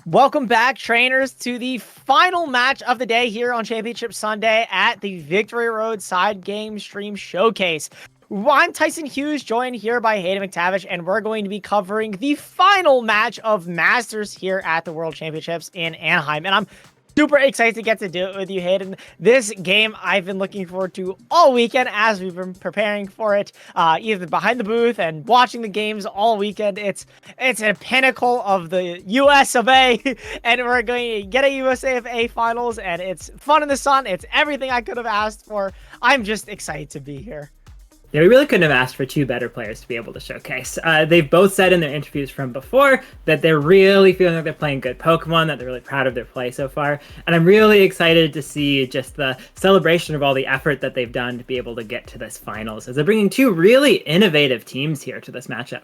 Welcome back, trainers, to the final match of the day here on Championship Sunday at the Victory Road Side Game Stream Showcase. I'm Tyson Hughes, joined here by Hayden McTavish, and we're going to be covering the final match of Masters here at the World Championships in Anaheim. And I'm super excited to get to do it with you, Hayden. This game I've been looking forward to all weekend as we've been preparing for it, either behind the booth and watching the games all weekend. It's a pinnacle of the US of A, and we're going to get a USA of A finals, and it's fun in the sun. It's everything I could have asked for. I'm just excited to be here. Yeah, we really couldn't have asked for two better players to be able to showcase. They've both said in their interviews from before that they're really feeling like they're playing good Pokemon, that they're really proud of their play so far. And I'm really excited to see just the celebration of all the effort that they've done to be able to get to this finals, as they're bringing two really innovative teams here to this matchup.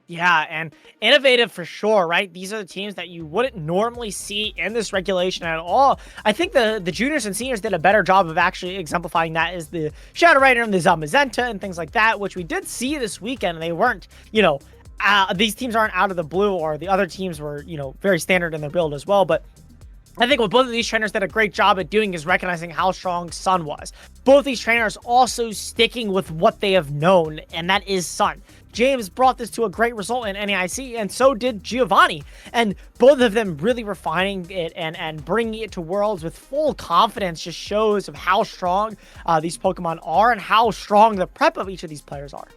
Yeah, and innovative for sure, right? These are the teams that you wouldn't normally see in this regulation at all. I think the juniors and seniors did a better job of actually exemplifying that, is the Shadow Rider and the Zamazenta and things like that, which we did see this weekend, and they weren't, these teams aren't out of the blue, or the other teams were, very standard in their build as well. But I think what both of these trainers did a great job at doing is recognizing how strong Sun was. Both these trainers also sticking with what they have known, and that is Sun. James brought this to a great result in NAIC, and so did Giovanni. And both of them really refining it and bringing it to Worlds with full confidence just shows of how strong these Pokemon are and how strong the prep of each of these players are.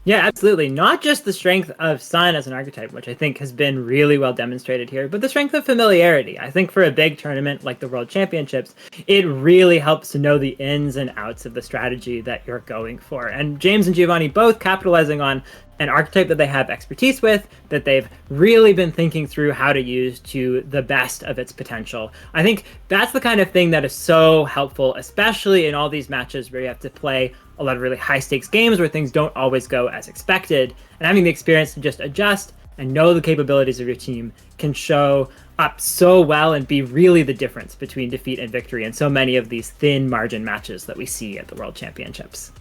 Yeah, absolutely. Not just the strength of Sun as an archetype, which I think has been really well demonstrated here, but the strength of familiarity. I think for a big tournament like the World Championships, it really helps to know the ins and outs of the strategy that you're going for. And James and Giovanni both capitalizing on an archetype that they have expertise with, that they've really been thinking through how to use to the best of its potential. I think that's the kind of thing that is so helpful, especially in all these matches where you have to play a lot of really high stakes games where things don't always go as expected, and having the experience to just adjust and know the capabilities of your team can show up so well and be really the difference between defeat and victory in so many of these thin margin matches that we see at the World Championships.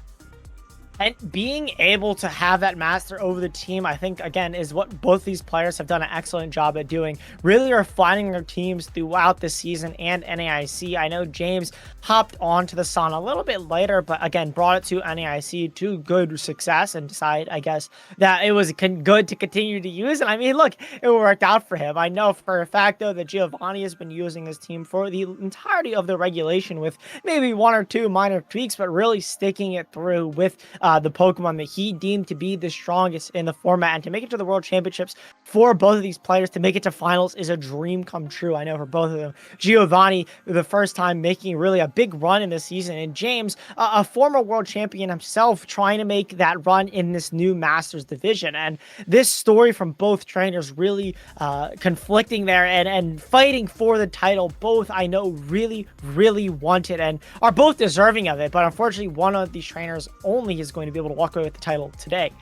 And being able to have that master over the team, I think, again, is what both these players have done an excellent job at doing. Really refining their teams throughout the season and NAIC. I know James hopped onto the Sun a little bit later, but again, brought it to NAIC to good success and decided, I guess, that it was good to continue to use. And I mean, look, it worked out for him. I know for a fact, though, that Giovanni has been using his team for the entirety of the regulation with maybe one or two minor tweaks, but really sticking it through with the Pokemon that he deemed to be the strongest in the format. And to make it to the World Championships for both of these players, to make it to finals, is a dream come true. I know for both of them. Giovanni, the first time making really a big run in this season, and James, a former world champion himself, trying to make that run in this new Masters division. And this story from both trainers really conflicting there and fighting for the title. Both, I know, really, really want it and are both deserving of it. But unfortunately, one of these trainers only is going to be able to walk away with the title today.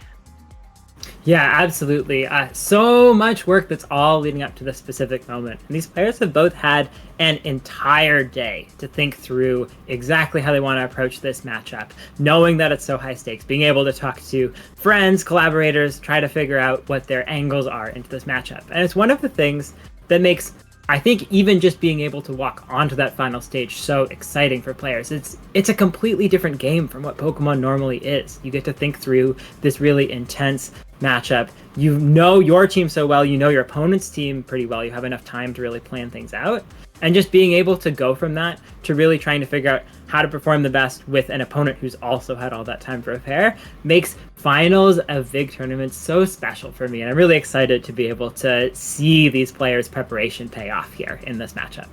Yeah, absolutely. So much work that's all leading up to this specific moment. And these players have both had an entire day to think through exactly how they want to approach this matchup, knowing that it's so high stakes, being able to talk to friends, collaborators, try to figure out what their angles are into this matchup. And it's one of the things that makes, I think, even just being able to walk onto that final stage so exciting for players. It's a completely different game from what Pokemon normally is. You get to think through this really intense matchup. You know your team so well, you know your opponent's team pretty well, you have enough time to really plan things out. And just being able to go from that to really trying to figure out how to perform the best with an opponent who's also had all that time to prepare makes finals of big tournaments so special for me. And I'm really excited to be able to see these players' preparation pay off here in this matchup.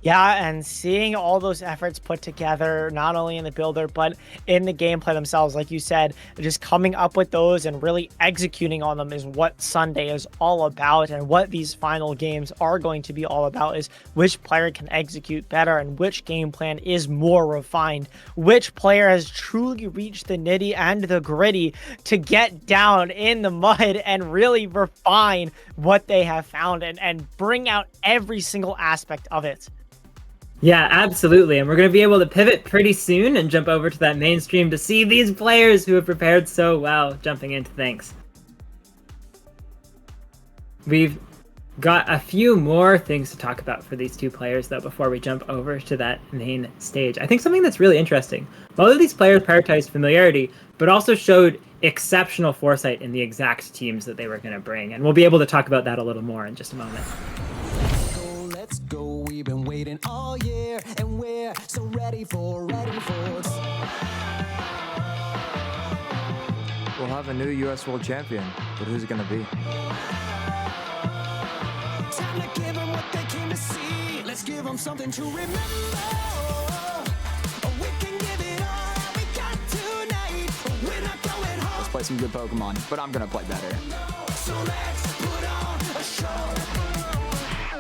Yeah, and seeing all those efforts put together, not only in the builder, but in the gameplay themselves, like you said, just coming up with those and really executing on them is what Sunday is all about. And what these final games are going to be all about is which player can execute better and which game plan is more refined. Which player has truly reached the nitty and the gritty to get down in the mud and really refine what they have found and bring out every single aspect of it. Yeah, absolutely. And we're going to be able to pivot pretty soon and jump over to that mainstream to see these players who have prepared so well jumping into things. We've Got a few more things to talk about for these two players, though, before we jump over to that main stage. I think something that's really interesting. Both of these players prioritized familiarity, but also showed exceptional foresight in the exact teams that they were going to bring. And we'll be able to talk about that a little more in just a moment. Let's go, we've been waiting all year, and we're so ready for We'll have a new U.S. World Champion, but who's it going to be? Time to give them what they came to see. Let's give them something to remember. We can give it all we got tonight. We're not going home. Let's play some good Pokemon, but I'm gonna play better. So let's put on a show. For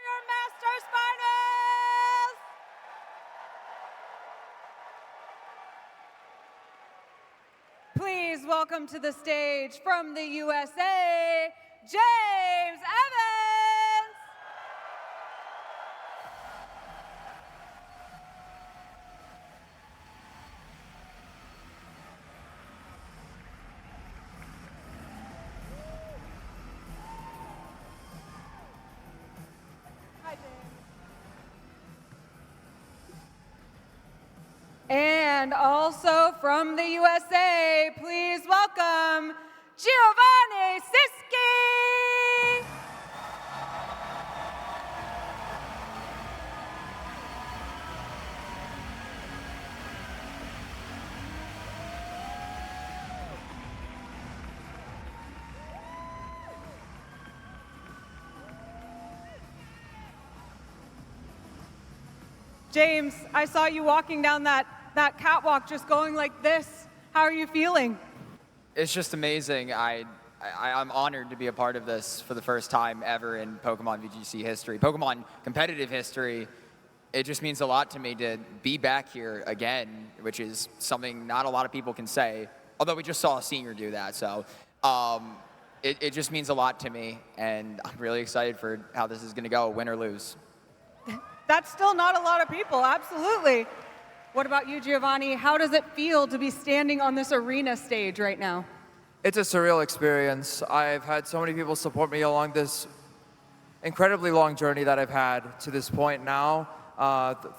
your Masters Finals! Please welcome to the stage from the USA, James Evans! Hi, James. And also from the USA, please welcome Giovanni Cischke! James, I saw you walking down that catwalk just going like this. How are you feeling? It's just amazing. I'm honored to be a part of this for the first time ever in Pokemon VGC history. Pokemon competitive history. It just means a lot to me to be back here again, which is something not a lot of people can say, although we just saw a senior do that. So it just means a lot to me, and I'm really excited for how this is going to go, win or lose. That's still not a lot of people, absolutely. What about you, Giovanni? How does it feel to be standing on this arena stage right now? It's a surreal experience. I've had so many people support me along this incredibly long journey that I've had to this point now,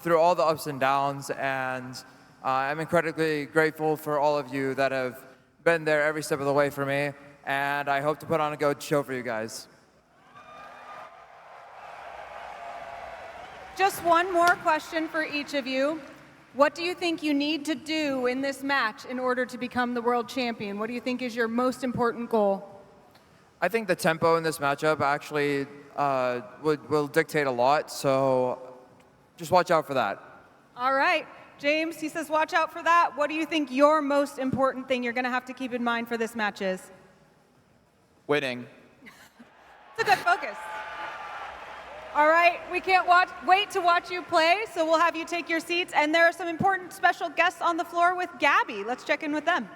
through all the ups and downs, and I'm incredibly grateful for all of you that have been there every step of the way for me, and I hope to put on a good show for you guys. Just one more question for each of you. What do you think you need to do in this match in order to become the world champion? What do you think is your most important goal? I think the tempo in this matchup actually will dictate a lot, so just watch out for that. All right. James, he says watch out for that. What do you think your most important thing you're going to have to keep in mind for this match is? Winning. It's a good focus. All right, we can't wait to watch you play, so we'll have you take your seats. And there are some important special guests on the floor with Gabby. Let's check in with them.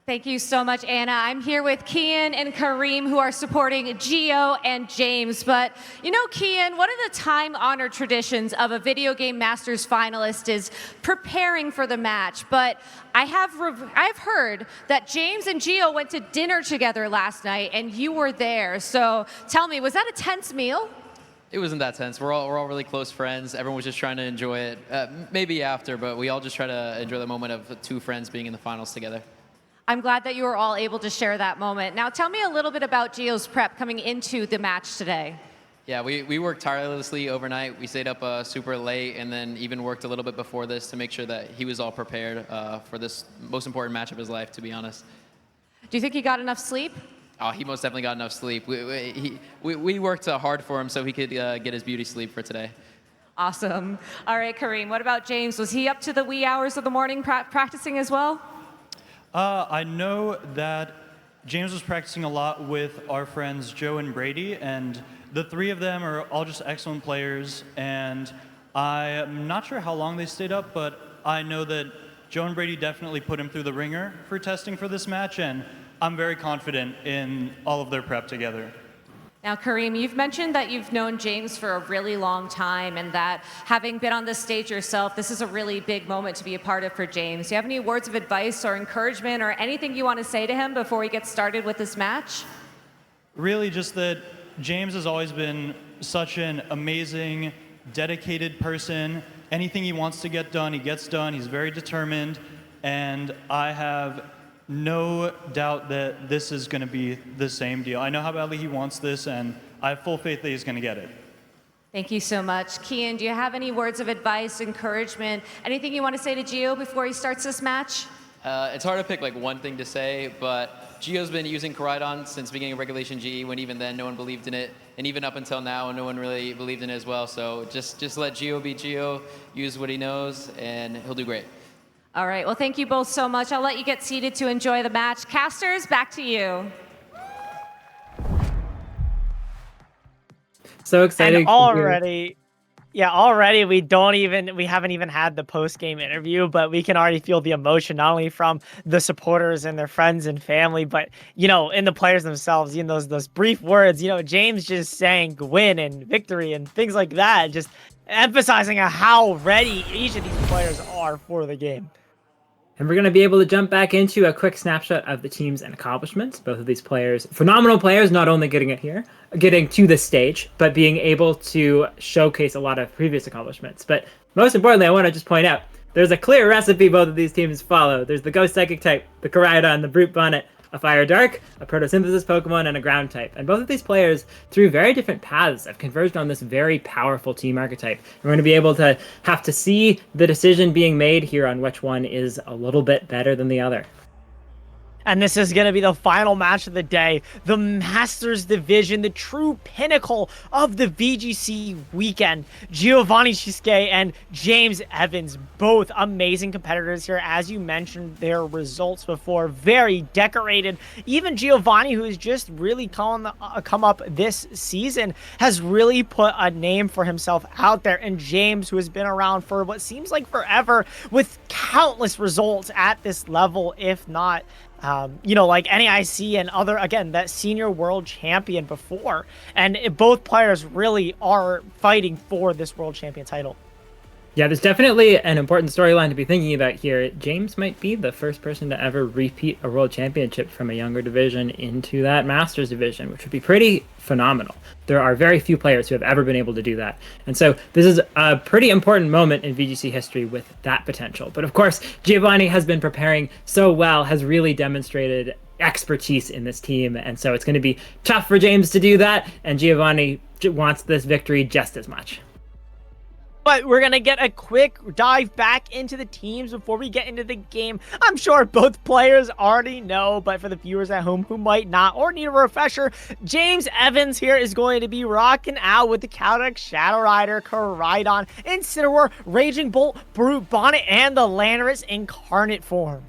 Thank you so much, Anna. I'm here with Kian and Kareem, who are supporting Gio and James. But you know, Kian, one of the time-honored traditions of a video game Masters finalist is preparing for the match. But I've heard that James and Gio went to dinner together last night, and you were there. So tell me, was that a tense meal? It wasn't that tense. We're all really close friends. Everyone was just trying to enjoy it. Maybe after, but we all just try to enjoy the moment of two friends being in the finals together. I'm glad that you were all able to share that moment. Now tell me a little bit about Gio's prep coming into the match today. Yeah, we worked tirelessly overnight. We stayed up super late and then even worked a little bit before this to make sure that he was all prepared for this most important match of his life, to be honest. Do you think he got enough sleep? Oh, he most definitely got enough sleep. We worked hard for him so he could get his beauty sleep for today. Awesome. All right, Kareem, what about James? Was he up to the wee hours of the morning practicing as well? I know that James was practicing a lot with our friends Joe and Brady, and the three of them are all just excellent players, and I'm not sure how long they stayed up, but I know that Joe and Brady definitely put him through the ringer for testing for this match, and I'm very confident in all of their prep together. Now, Kareem, you've mentioned that you've known James for a really long time and that having been on this stage yourself, this is a really big moment to be a part of for James. Do you have any words of advice or encouragement or anything you want to say to him before we get started with this match? Really just that James has always been such an amazing, dedicated person. Anything he wants to get done, he gets done. He's very determined, and I have no doubt that this is going to be the same deal. I know how badly he wants this, and I have full faith that he's going to get it. Thank you so much. Kian, do you have any words of advice, encouragement, anything you want to say to Gio before he starts this match? It's hard to pick like one thing to say, but Gio's been using Koraidon since the beginning of Regulation G, when even then no one believed in it, and even up until now no one really believed in it as well. So just let Gio be Gio, use what he knows, and he'll do great. All right, well, thank you both so much. I'll let you get seated to enjoy the match. Casters, back to you. So excited. And already we haven't even had the post-game interview, but we can already feel the emotion, not only from the supporters and their friends and family, but, in the players themselves, those brief words, James just saying win and victory and things like that, just emphasizing how ready each of these players are for the game. And we're going to be able to jump back into a quick snapshot of the teams and accomplishments. Both of these players, phenomenal players, not only getting to this stage, but being able to showcase a lot of previous accomplishments. But most importantly, I want to just point out, there's a clear recipe both of these teams follow. There's the Ghost Psychic type, the Koraidon, the Brute Bonnet, a Fire Dark, a Photosynthesis Pokemon, and a Ground type. And both of these players, through very different paths, have converged on this very powerful team archetype. We're going to be able to have to see the decision being made here on which one is a little bit better than the other. And this is going to be the final match of the day. The Masters Division, the true pinnacle of the VGC weekend. Giovanni Cischke and James Evans, both amazing competitors here. As you mentioned their results before, very decorated. Even Giovanni, who has just really come up this season, has really put a name for himself out there. And James, who has been around for what seems like forever, with countless results at this level, if not like NAIC and other, again, that senior world champion before. And both players really are fighting for this world champion title. Yeah, there's definitely an important storyline to be thinking about here. James might be the first person to ever repeat a world championship from a younger division into that Masters division, which would be pretty phenomenal. There are very few players who have ever been able to do that. And so this is a pretty important moment in VGC history with that potential. But of course, Giovanni has been preparing so well, has really demonstrated expertise in this team. And so it's going to be tough for James to do that. And Giovanni wants this victory just as much. But we're going to get a quick dive back into the teams before we get into the game. I'm sure both players already know, but for the viewers at home who might not or need a refresher, James Evans here is going to be rocking out with the Caldex Shadow Rider, Koraidon, Incineroar, Raging Bolt, Brute Bonnet, and the Landorus Incarnate form.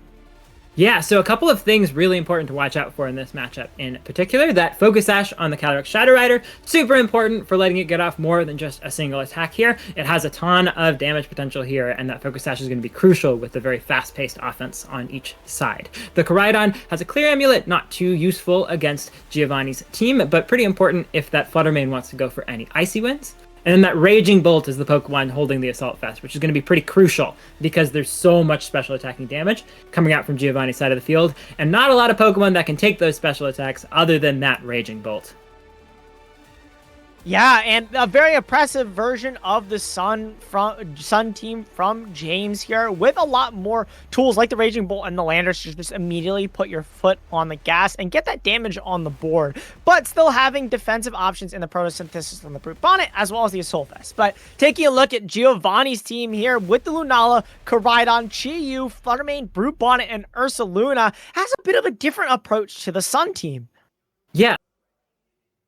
Yeah, so a couple of things really important to watch out for in this matchup. In particular, that Focus Sash on the Caldex Shadow Rider, super important for letting it get off more than just a single attack here. It has a ton of damage potential here, and that Focus Sash is going to be crucial with the very fast-paced offense on each side. The Koraidon has a Clear Amulet, not too useful against Giovanni's team, but pretty important if that Fluttermane wants to go for any Icy Winds. And then that Raging Bolt is the Pokemon holding the Assault Vest, which is going to be pretty crucial because there's so much special attacking damage coming out from Giovanni's side of the field, and not a lot of Pokemon that can take those special attacks other than that Raging Bolt. Yeah, and a very impressive version of the Sun team from James here, with a lot more tools like the Raging Bolt and the Landorus to just immediately put your foot on the gas and get that damage on the board, but still having defensive options in the Photosynthesis and the Brute Bonnet, as well as the Assault Vest. But taking a look at Giovanni's team here with the Lunala, Koraidon, Chi-Yu, Fluttermane, Brute Bonnet, and Ursaluna, has a bit of a different approach to the Sun team. Yeah.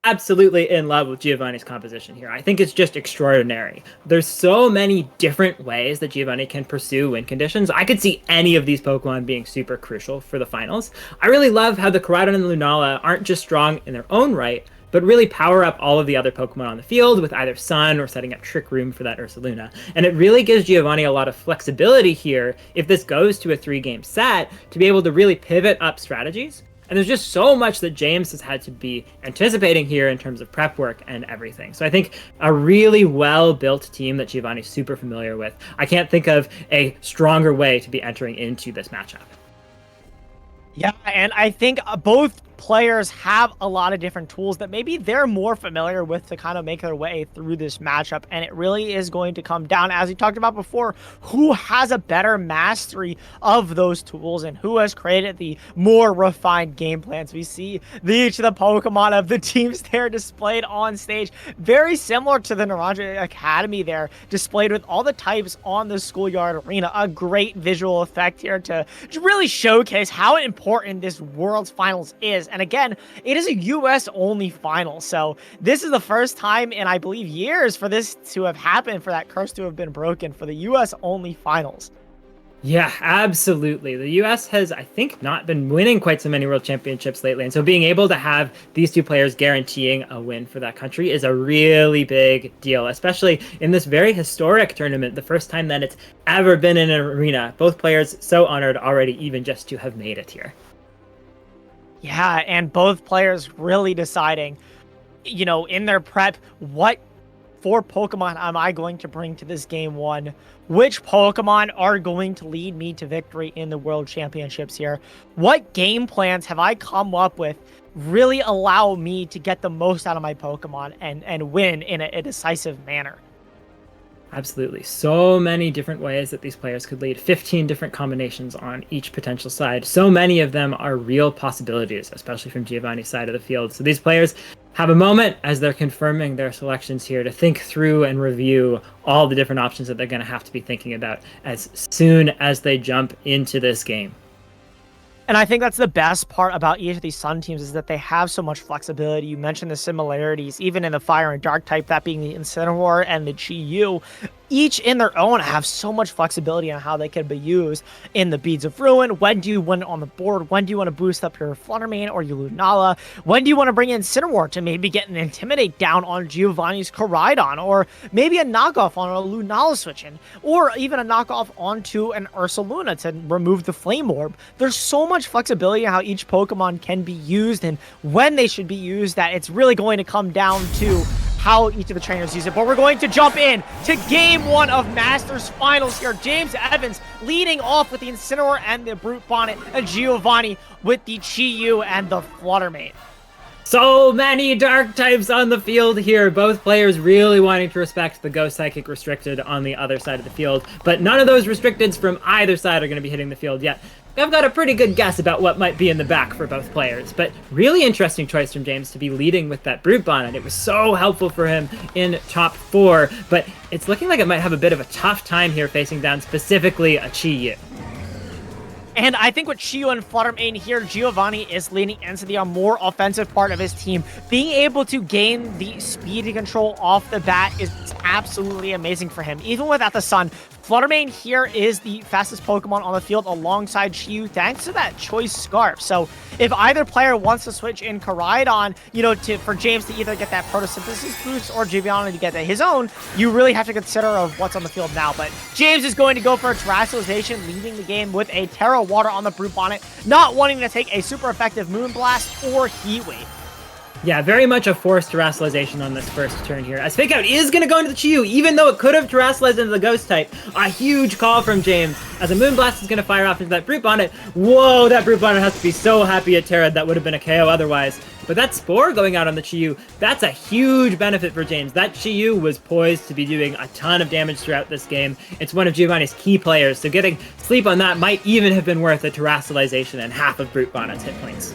Absolutely in love with Giovanni's composition here. I think it's just extraordinary. There's so many different ways that Giovanni can pursue win conditions. I could see any of these Pokemon being super crucial for the finals. I really love how the Koraidon and Lunala aren't just strong in their own right, but really power up all of the other Pokemon on the field with either Sun or setting up Trick Room for that Ursaluna. And it really gives Giovanni a lot of flexibility here, if this goes to a 3-game set, to be able to really pivot up strategies And there's just so much that James has had to be anticipating here in terms of prep work and everything. So I think a really well-built team that Giovanni's super familiar with. I can't think of a stronger way to be entering into this matchup. Yeah, and I think both players have a lot of different tools that maybe they're more familiar with to kind of make their way through this matchup. And it really is going to come down, as we talked about before, who has a better mastery of those tools and who has created the more refined game plans. We see each of the Pokemon of the teams there displayed on stage, very similar to the Naranja Academy there, displayed with all the types on the schoolyard arena. A great visual effect here to really showcase how important this World's Finals is. And again, it is a US only final. So this is the first time in, I believe, years for this to have happened, for that curse to have been broken for the US only finals. Yeah, absolutely. The US has, I think, not been winning quite so many world championships lately. And so being able to have these two players guaranteeing a win for that country is a really big deal, especially in this very historic tournament, the first time that it's ever been in an arena. Both players so honored already, even just to have made it here. Yeah, and both players really deciding, you know, in their prep, what for Pokemon am I going to bring to this game one? Which Pokemon are going to lead me to victory in the World Championships here? What game plans have I come up with really allow me to get the most out of my Pokemon and win in a decisive manner? Absolutely. So many different ways that these players could lead, 15 different combinations on each potential side. So many of them are real possibilities, especially from Giovanni's side of the field. So these players have a moment as they're confirming their selections here to think through and review all the different options that they're going to have to be thinking about as soon as they jump into this game. And I think that's the best part about each of these Sun teams, is that they have so much flexibility. You mentioned the similarities, even in the Fire and Dark type, that being the Incineroar and the Chi-Yu. Each in their own have so much flexibility on how they can be used in the Beads of Ruin. When do you win on the board? When do you want to boost up your Fluttermane or your Lunala? When do you want to bring in Incineroar to maybe get an Intimidate down on Giovanni's Koraidon? Or maybe a knockoff on a Lunala switch-in? Or even a knockoff onto an Ursaluna to remove the Flame Orb. There's so much flexibility in how each Pokemon can be used and when they should be used that it's really going to come down to how each of the trainers use it. But we're going to jump in to game one of Masters Finals here. James Evans leading off with the Incineroar and the Brute Bonnet, and Giovanni with the Chi-Yu and the Fluttermane. So many dark types on the field here. Both players really wanting to respect the Ghost Psychic restricted on the other side of the field, but none of those restricteds from either side are going to be hitting the field yet. I've got a pretty good guess about what might be in the back for both players, but really interesting choice from James to be leading with that Brute Bonnet. It was so helpful for him in top 4, but it's looking like it might have a bit of a tough time here facing down specifically a Chi-Yu. And I think with Chi-Yu and Fluttermane here, Giovanni is leaning into the more offensive part of his team. Being able to gain the speed control off the bat is absolutely amazing for him. Even without the Sun, Fluttermane here is the fastest Pokemon on the field alongside Chi-Yu, thanks to that Choice Scarf. So if either player wants to switch in Koraidon, you know, for James to either get that photosynthesis boost or Giovanni to get his own, you really have to consider of what's on the field now. But James is going to go for a Terrestrialization, leading the game with a Terra Water on the Brute Bonnet, not wanting to take a super effective Moonblast or Heat Wave. Yeah, very much a forced Terrestrialization on this first turn here, as Fake Out is going to go into the Chi-Yu, even though it could have Terrestrialized into the Ghost type. A huge call from James, as a Moonblast is going to fire off into that Brute Bonnet. Whoa, that Brute Bonnet has to be so happy at Terra. That would have been a KO otherwise. But that Spore going out on the Chi-Yu, that's a huge benefit for James. That Chi-Yu was poised to be doing a ton of damage throughout this game. It's one of Giovanni's key players, so getting sleep on that might even have been worth a Terrestrialization and half of Brute Bonnet's hit points.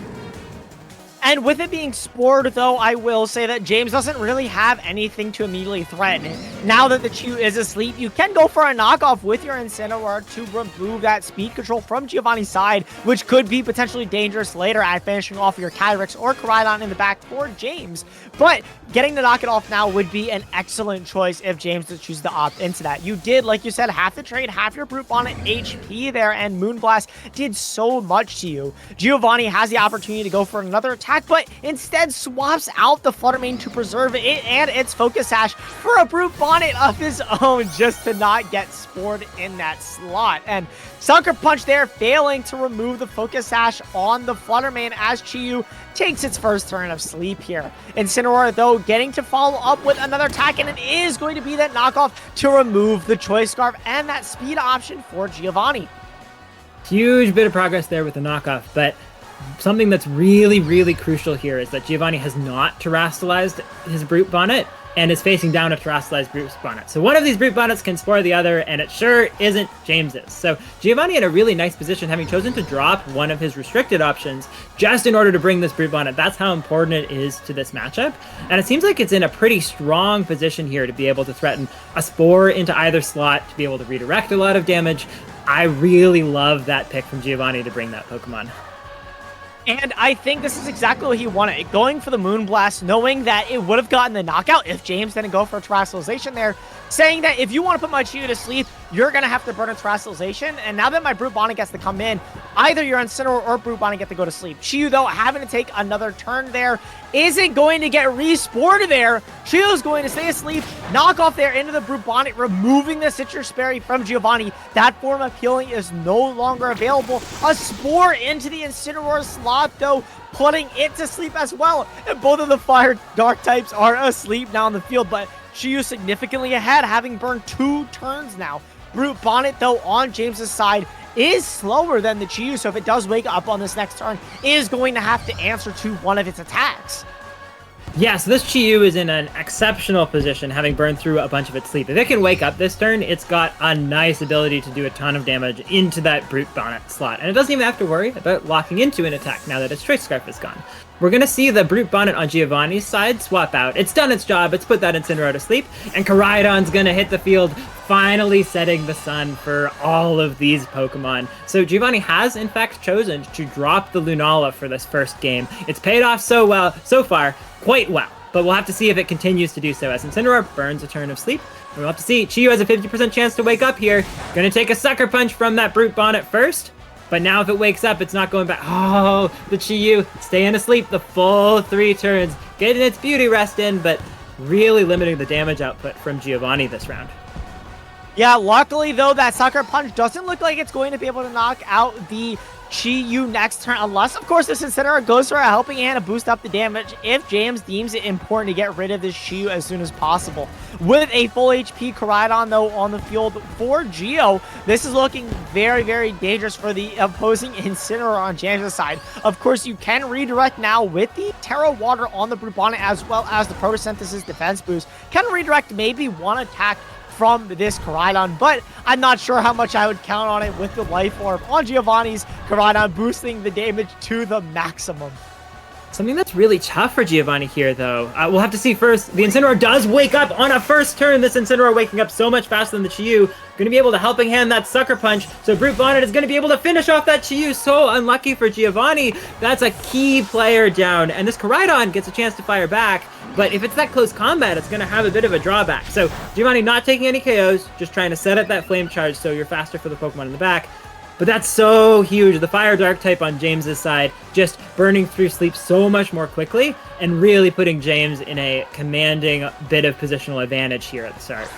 And with it being Spored, though, I will say that James doesn't really have anything to immediately threaten. Now that the Chi-Yu is asleep, you can go for a knockoff with your Incineroar to remove that speed control from Giovanni's side, which could be potentially dangerous later at finishing off your Calyrex or Koraidon in the back for James. But getting to knock it off now would be an excellent choice if James does choose to opt into that. You did, like you said, have to trade half your Brute Bonnet HP there, and Moonblast did so much to you. Giovanni has the opportunity to go for another attack attack, but instead swaps out the Flutter Mane to preserve it and its Focus Sash for a Brute Bonnet of his own just to not get spored in that slot. And Sucker Punch there failing to remove the Focus Sash on the Flutter Mane as Chi-Yu takes its first turn of sleep here. Incineroar, though, getting to follow up with another attack, and it is going to be that knockoff to remove the Choice Scarf and that speed option for Giovanni. Huge bit of progress there with the knockoff, but something that's really, really crucial here is that Giovanni has not terastallized his Brute Bonnet and is facing down a terastallized Brute Bonnet. So one of these Brute Bonnets can spore the other, and it sure isn't James's. So Giovanni in a really nice position, having chosen to drop one of his restricted options just in order to bring this Brute Bonnet. That's how important it is to this matchup. And it seems like it's in a pretty strong position here to be able to threaten a Spore into either slot, to be able to redirect a lot of damage. I really love that pick from Giovanni to bring that Pokemon. And I think this is exactly what he wanted. Going for the Moonblast, knowing that it would have gotten the knockout if James didn't go for a Terastallization there, saying that if you want to put my Chi-Yu to sleep, you're going to have to burn a Terastallization. And now that my Brute Bonnet gets to come in, either your Incineroar or Brute Bonnet get to go to sleep. Chi-Yu, though, having to take another turn there, isn't going to get resported there. Chi-Yu's going to stay asleep, knock off there into the Brute Bonnet, removing the Citrus Berry from Giovanni. That form of healing is no longer available. A Spore into the Incineroar slot, though, putting it to sleep as well. And both of the Fire Dark types are asleep now in the field, but Chi-Yu significantly ahead, having burned 2 turns now. Brute Bonnet, though, on James's side, is slower than the Chi-Yu, so if it does wake up on this next turn, is going to have to answer to one of its attacks. Yeah, so this Chi-Yu is in an exceptional position, having burned through a bunch of its sleep. If it can wake up this turn, it's got a nice ability to do a ton of damage into that Brute Bonnet slot. And it doesn't even have to worry about locking into an attack now that its Choice Scarf is gone. We're going to see the Brute Bonnet on Giovanni's side swap out. It's done its job. It's put that Incineroar to sleep. And Koraidon's going to hit the field, finally setting the sun for all of these Pokemon. So Giovanni has, in fact, chosen to drop the Lunala for this first game. It's paid off so far, quite well. But we'll have to see if it continues to do so as Incineroar burns a turn of sleep. We'll have to see. Chi-Yu has a 50% chance to wake up here. Going to take a Sucker Punch from that Brute Bonnet first. But now if it wakes up, it's not going back. Oh, the Chi-Yu staying asleep the full 3 turns, getting its beauty rest in, but really limiting the damage output from Giovanni this round. Yeah, luckily, though, that Sucker Punch doesn't look like it's going to be able to knock out the Chi-Yu next turn, unless, of course, this Incineroar goes for a helping hand to boost up the damage if James deems it important to get rid of this Chi-Yu as soon as possible. With a full HP Koraidon, though, on the field for Geo, this is looking very, very dangerous for the opposing Incineroar on James' side. Of course, you can redirect now with the Terra Water on the Brute Bonnet as well as the Photosynthesis defense boost. Can redirect maybe one attack from this Koraidon, but I'm not sure how much I would count on it with the Life Orb on Giovanni's Koraidon, boosting the damage to the maximum. Something that's really tough for Giovanni here, though. We'll have to see first. The Incineroar does wake up on a first turn. This Incineroar waking up so much faster than the Chi-Yu. Going to be able to helping hand that Sucker Punch. So Brute Bonnet is going to be able to finish off that Chi-Yu. So unlucky for Giovanni. That's a key player down. And this Koraidon gets a chance to fire back. But if it's that close combat, it's going to have a bit of a drawback. So Giovanni not taking any KOs, just trying to set up that Flame Charge so you're faster for the Pokemon in the back. But that's so huge. The Fire Dark type on James's side just burning through sleep so much more quickly and really putting James in a commanding bit of positional advantage here at the start.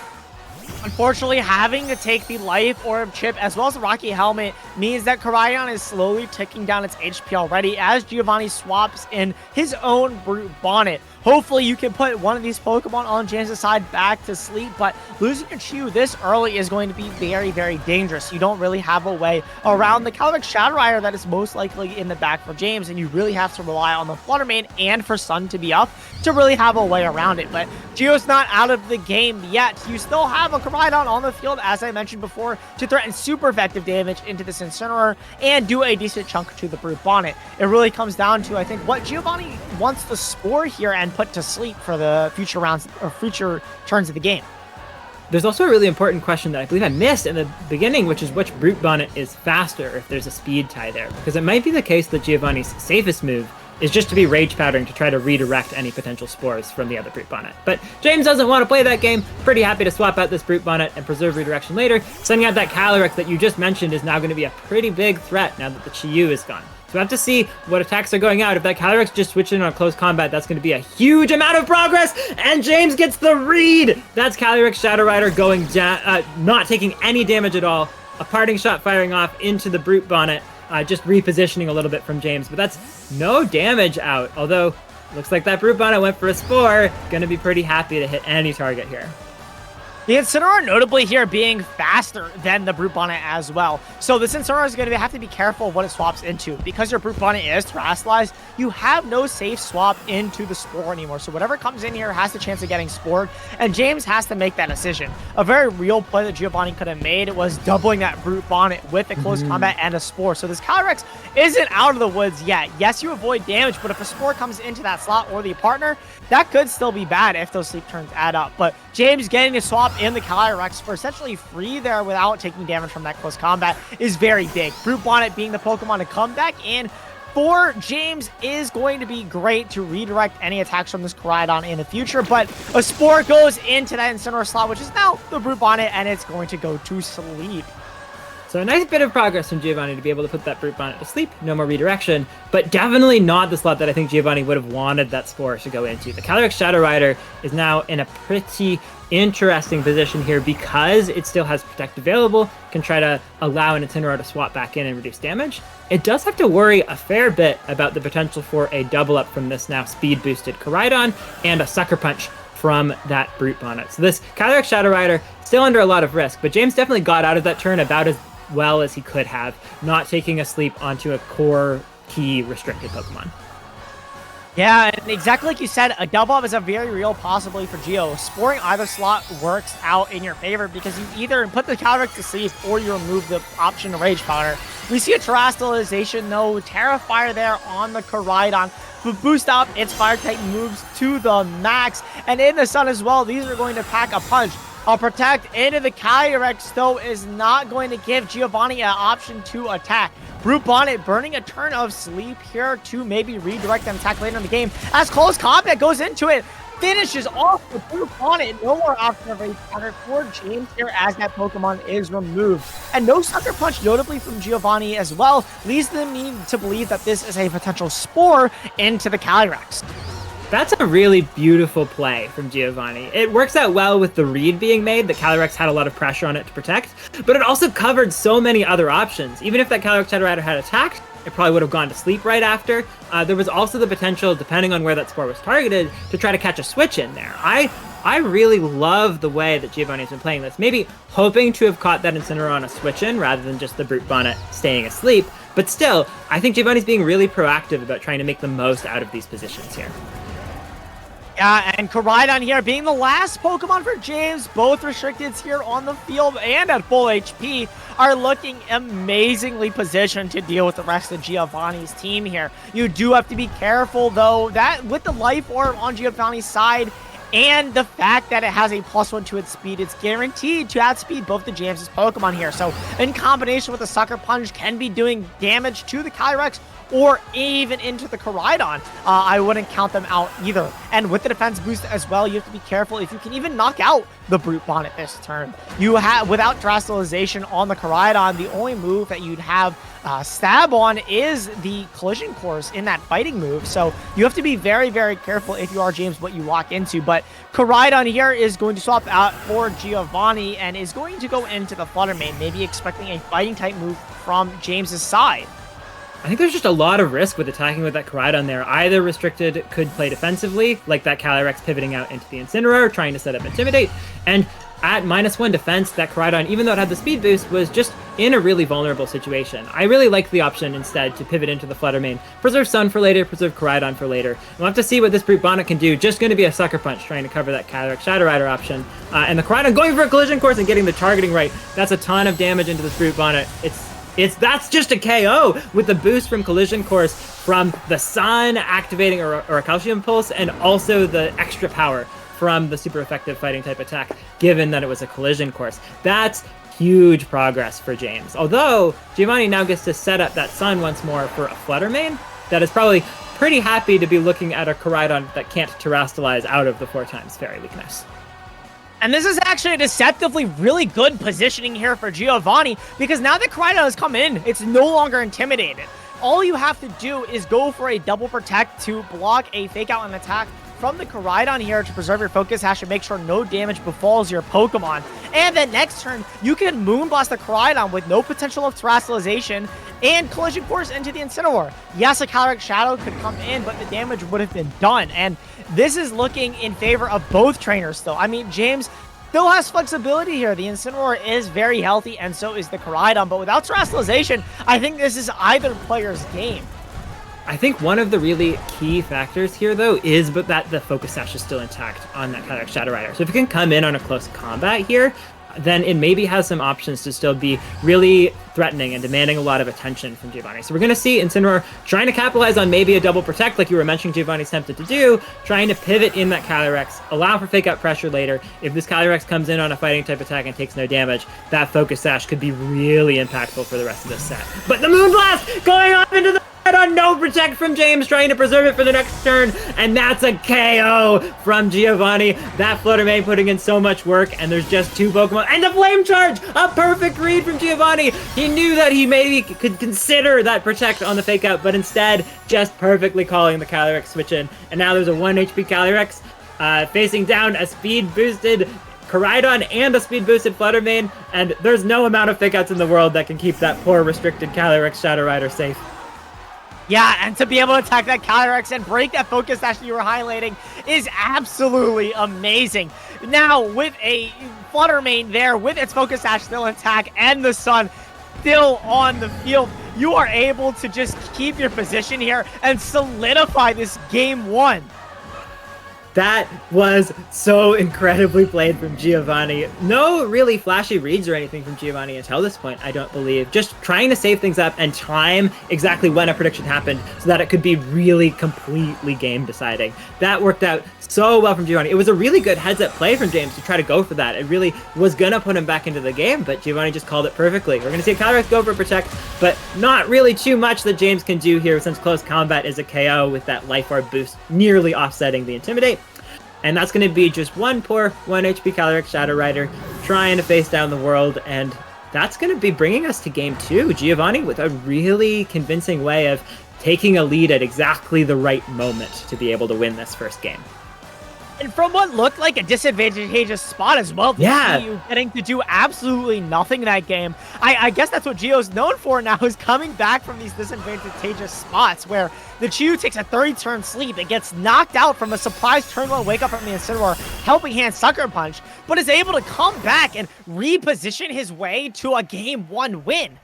Unfortunately, having to take the Life Orb chip as well as the Rocky Helmet means that Koraidon is slowly ticking down its HP already as Giovanni swaps in his own Brute Bonnet. Hopefully, you can put one of these Pokemon on James' side back to sleep, but losing your Chi-Yu this early is going to be very, very dangerous. You don't really have a way around the Calyrex Shadow Rider that is most likely in the back for James, and you really have to rely on the Flutter Mane and for Sun to be up to really have a way around it. But Gio's not out of the game yet. You still have a Koraidon on the field, as I mentioned before, to threaten super effective damage into this Incineroar and do a decent chunk to the Brute Bonnet. It really comes down to, I think, what Giovanni wants to Spore here and put to sleep for the future rounds or future turns of the game. There's also a really important question that I believe I missed in the beginning, which is which Brute Bonnet is faster if there's a speed tie there. Because it might be the case that Giovanni's safest move is just to be Rage Powdering to try to redirect any potential spores from the other Brute Bonnet. But James doesn't want to play that game. Pretty happy to swap out this Brute Bonnet and preserve redirection later. Sending out that Calyrex that you just mentioned is now going to be a pretty big threat now that the Chi-Yu is gone. So we have to see what attacks are going out. If that Calyrex just switched in on close combat, that's going to be a huge amount of progress, and James gets the read! That's Calyrex Shadow Rider going down, not taking any damage at all. A parting shot firing off into the Brute Bonnet, just repositioning a little bit from James, but that's no damage out, although looks like that Brute Bonnet went for a Spore. Going to be pretty happy to hit any target here. The Incineroar notably here being faster than the Brute Bonnet as well. So this Incineroar is going to have to be careful of what it swaps into. Because your Brute Bonnet is terastallized, you have no safe swap into the Spore anymore. So whatever comes in here has the chance of getting spored, and James has to make that decision. A very real play that Giovanni could have made was doubling that Brute Bonnet with a close combat and a Spore. So this Calyrex isn't out of the woods yet. Yes, you avoid damage, but if a Spore comes into that slot or the partner, that could still be bad if those sleep turns add up. But James getting to swap in the Calyrex for essentially free there without taking damage from that close combat is very big. Brute Bonnet being the Pokemon to come back in for James is going to be great to redirect any attacks from this Koraidon in the future, but a Spore goes into that Incineroar slot, which is now the Brute Bonnet, and it's going to go to sleep. So a nice bit of progress from Giovanni to be able to put that Brute Bonnet to sleep. No more redirection, but definitely not the slot that I think Giovanni would have wanted that Spore to go into. The Calyrex Shadow Rider is now in a pretty interesting position here because it still has Protect available, can try to allow an Incineroar to swap back in and reduce damage. It does have to worry a fair bit about the potential for a double up from this now speed boosted Koraidon and a Sucker Punch from that Brute Bonnet. So this Calyrex Shadow Rider still under a lot of risk, but James definitely got out of that turn about as well as he could have, not taking a sleep onto a core key restricted Pokemon. Yeah, and exactly like you said, a double up is a very real possibility for Geo. Sporing either slot works out in your favor because you either put the Calyrex to sleep or you remove the option to Rage Powder. We see a Terastallization though, Terra Fire there on the Koraidon to boost up its fire type moves to the max, and in the sun as well, these are going to pack a punch. A Protect into the Calyrex, though, is not going to give Giovanni an option to attack. Brute Bonnet burning a turn of sleep here to maybe redirect an attack later in the game. As close combat goes into it, finishes off the Brute Bonnet. No more option of Rage Powder for James here as that Pokemon is removed. And no Sucker Punch, notably from Giovanni as well, leads them to believe that this is a potential Spore into the Calyrex. That's a really beautiful play from Giovanni. It works out well with the read being made. The Calyrex had a lot of pressure on it to protect, but it also covered so many other options. Even if that Calyrex Shadow Rider had attacked, it probably would have gone to sleep right after. There was also the potential, depending on where that Spore was targeted, to try to catch a switch in there. I really love the way that Giovanni's been playing this. Maybe hoping to have caught that Incineroar on a switch in rather than just the Brute Bonnet staying asleep. But still, I think Giovanni's being really proactive about trying to make the most out of these positions here. Yeah, and Koraidon here being the last Pokemon for James, both restricteds here on the field and at full HP, are looking amazingly positioned to deal with the rest of Giovanni's team here. You do have to be careful, though, that with the Life Orb on Giovanni's side and the fact that it has a +1 to its speed, it's guaranteed to outspeed both the James' Pokemon here. So in combination with the Sucker Punch, can be doing damage to the Calyrex or even into the Koraidon. I wouldn't count them out either. And with the defense boost as well, you have to be careful if you can even knock out the Brute Bonnet this turn. You have, without Terastallization on the Koraidon, the only move that you'd have stab on is the Collision Course in that fighting move. So you have to be very, very careful if you are James what you walk into. But Koraidon here is going to swap out for Giovanni and is going to go into the Flutter Mane, maybe expecting a fighting type move from James's side. I think there's just a lot of risk with attacking with that Koraidon there. Either Restricted could play defensively, like that Calyrex pivoting out into the Incineroar, trying to set up Intimidate, and at -1 defense, that Koraidon, even though it had the speed boost, was just in a really vulnerable situation. I really like the option instead to pivot into the Flutter Mane. Preserve Sun for later, preserve Koraidon for later. We'll have to see what this Brute Bonnet can do. Just going to be a Sucker Punch trying to cover that Calyrex Shadow Rider option. And the Koraidon going for a Collision Course and getting the targeting right. That's a ton of damage into this Brute Bonnet. That's just a KO with the boost from Collision Course from the Sun activating or a Calcium Pulse, and also the extra power from the super effective fighting type attack, given that it was a Collision Course. That's huge progress for James. Although Giovanni now gets to set up that Sun once more for a Flutter Mane that is probably pretty happy to be looking at a Koraidon that can't terrestrialize out of the 4x fairy weakness. And this is actually a deceptively really good positioning here for Giovanni, because now that Koraidon has come in, it's no longer intimidated. All you have to do is go for a double protect to block a fake out and attack from the Koraidon here to preserve your focus hash and make sure no damage befalls your Pokemon. And then next turn, you can Moonblast the Koraidon with no potential of terrestrialization and Collision Course into the Incineroar. Yes, a Calyrex Shadow could come in, but the damage would have been done. And this is looking in favor of both trainers still. I mean, James still has flexibility here. The Incineroar is very healthy, and so is the Koraidon. But without terrestrialization, I think this is either player's game. I think one of the really key factors here, though, is that the focus sash is still intact on that Calyrex Shadow Rider. So if you can come in on a close combat here, then it maybe has some options to still be really threatening and demanding a lot of attention from Giovanni. So we're going to see Incineroar trying to capitalize on maybe a double protect, like you were mentioning Giovanni's tempted to do, trying to pivot in that Calyrex, allow for fake out pressure later. If this Calyrex comes in on a fighting type attack and takes no damage, that focus sash could be really impactful for the rest of this set. But the Moonblast going off into the on no protect from James, trying to preserve it for the next turn, and that's a KO from Giovanni. That Flutter Mane putting in so much work, and there's just 2 Pokemon, and the Flame Charge! A perfect read from Giovanni! He knew that he maybe could consider that protect on the fake out, but instead, just perfectly calling the Calyrex switch in, and now there's a 1 HP Calyrex facing down a speed boosted Koraidon and a speed boosted Flutter Mane, and there's no amount of fake outs in the world that can keep that poor restricted Calyrex Shadow Rider safe. Yeah, and to be able to attack that Calyrex and break that focus dash that you were highlighting is absolutely amazing. Now, with a Flutter Mane there, with its focus dash still intact and the sun still on the field, you are able to just keep your position here and solidify this game 1. That was so incredibly played from Giovanni. No really flashy reads or anything from Giovanni until this point, I don't believe. Just trying to save things up and time exactly when a prediction happened so that it could be really completely game deciding. That worked out so well from Giovanni. It was a really good heads-up play from James to try to go for that. It really was going to put him back into the game, but Giovanni just called it perfectly. We're going to see Calyrex go for Protect, but not really too much that James can do here since Close Combat is a KO with that Life Orb boost nearly offsetting the Intimidate. And that's going to be just one poor 1 HP Calyrex Shadow Rider trying to face down the world, and that's going to be bringing us to game 2. Giovanni with a really convincing way of taking a lead at exactly the right moment to be able to win this first game. And from what looked like a disadvantageous spot as well, yeah, you getting to do absolutely nothing that game. I guess that's what Gio's known for now, is coming back from these disadvantageous spots where the Chiyu takes a 30-turn sleep. It gets knocked out from a surprise turn 1 wake up from the Incineroar, Helping Hand Sucker Punch, but is able to come back and reposition his way to a game 1 win.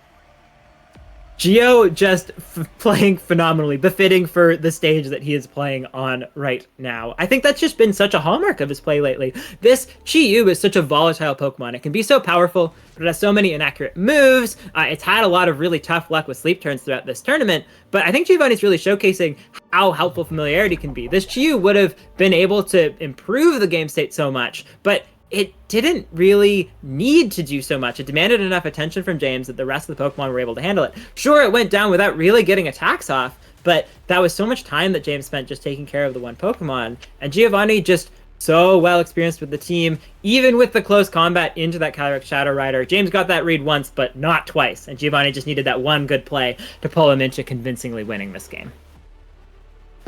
Gio just playing phenomenally, befitting for the stage that he is playing on right now. I think that's just been such a hallmark of his play lately. This Chiyu is such a volatile Pokemon. It can be so powerful, but it has so many inaccurate moves. It's had a lot of really tough luck with sleep turns throughout this tournament, but I think Giovanni's really showcasing how helpful familiarity can be. This Chiyu would have been able to improve the game state so much, but it didn't really need to do so much. It demanded enough attention from James that the rest of the Pokemon were able to handle it. Sure, it went down without really getting attacks off, but that was so much time that James spent just taking care of the one Pokemon. And Giovanni just so well experienced with the team, even with the close combat into that Calyrex Shadow Rider. James got that read once, but not twice. And Giovanni just needed that one good play to pull him into convincingly winning this game.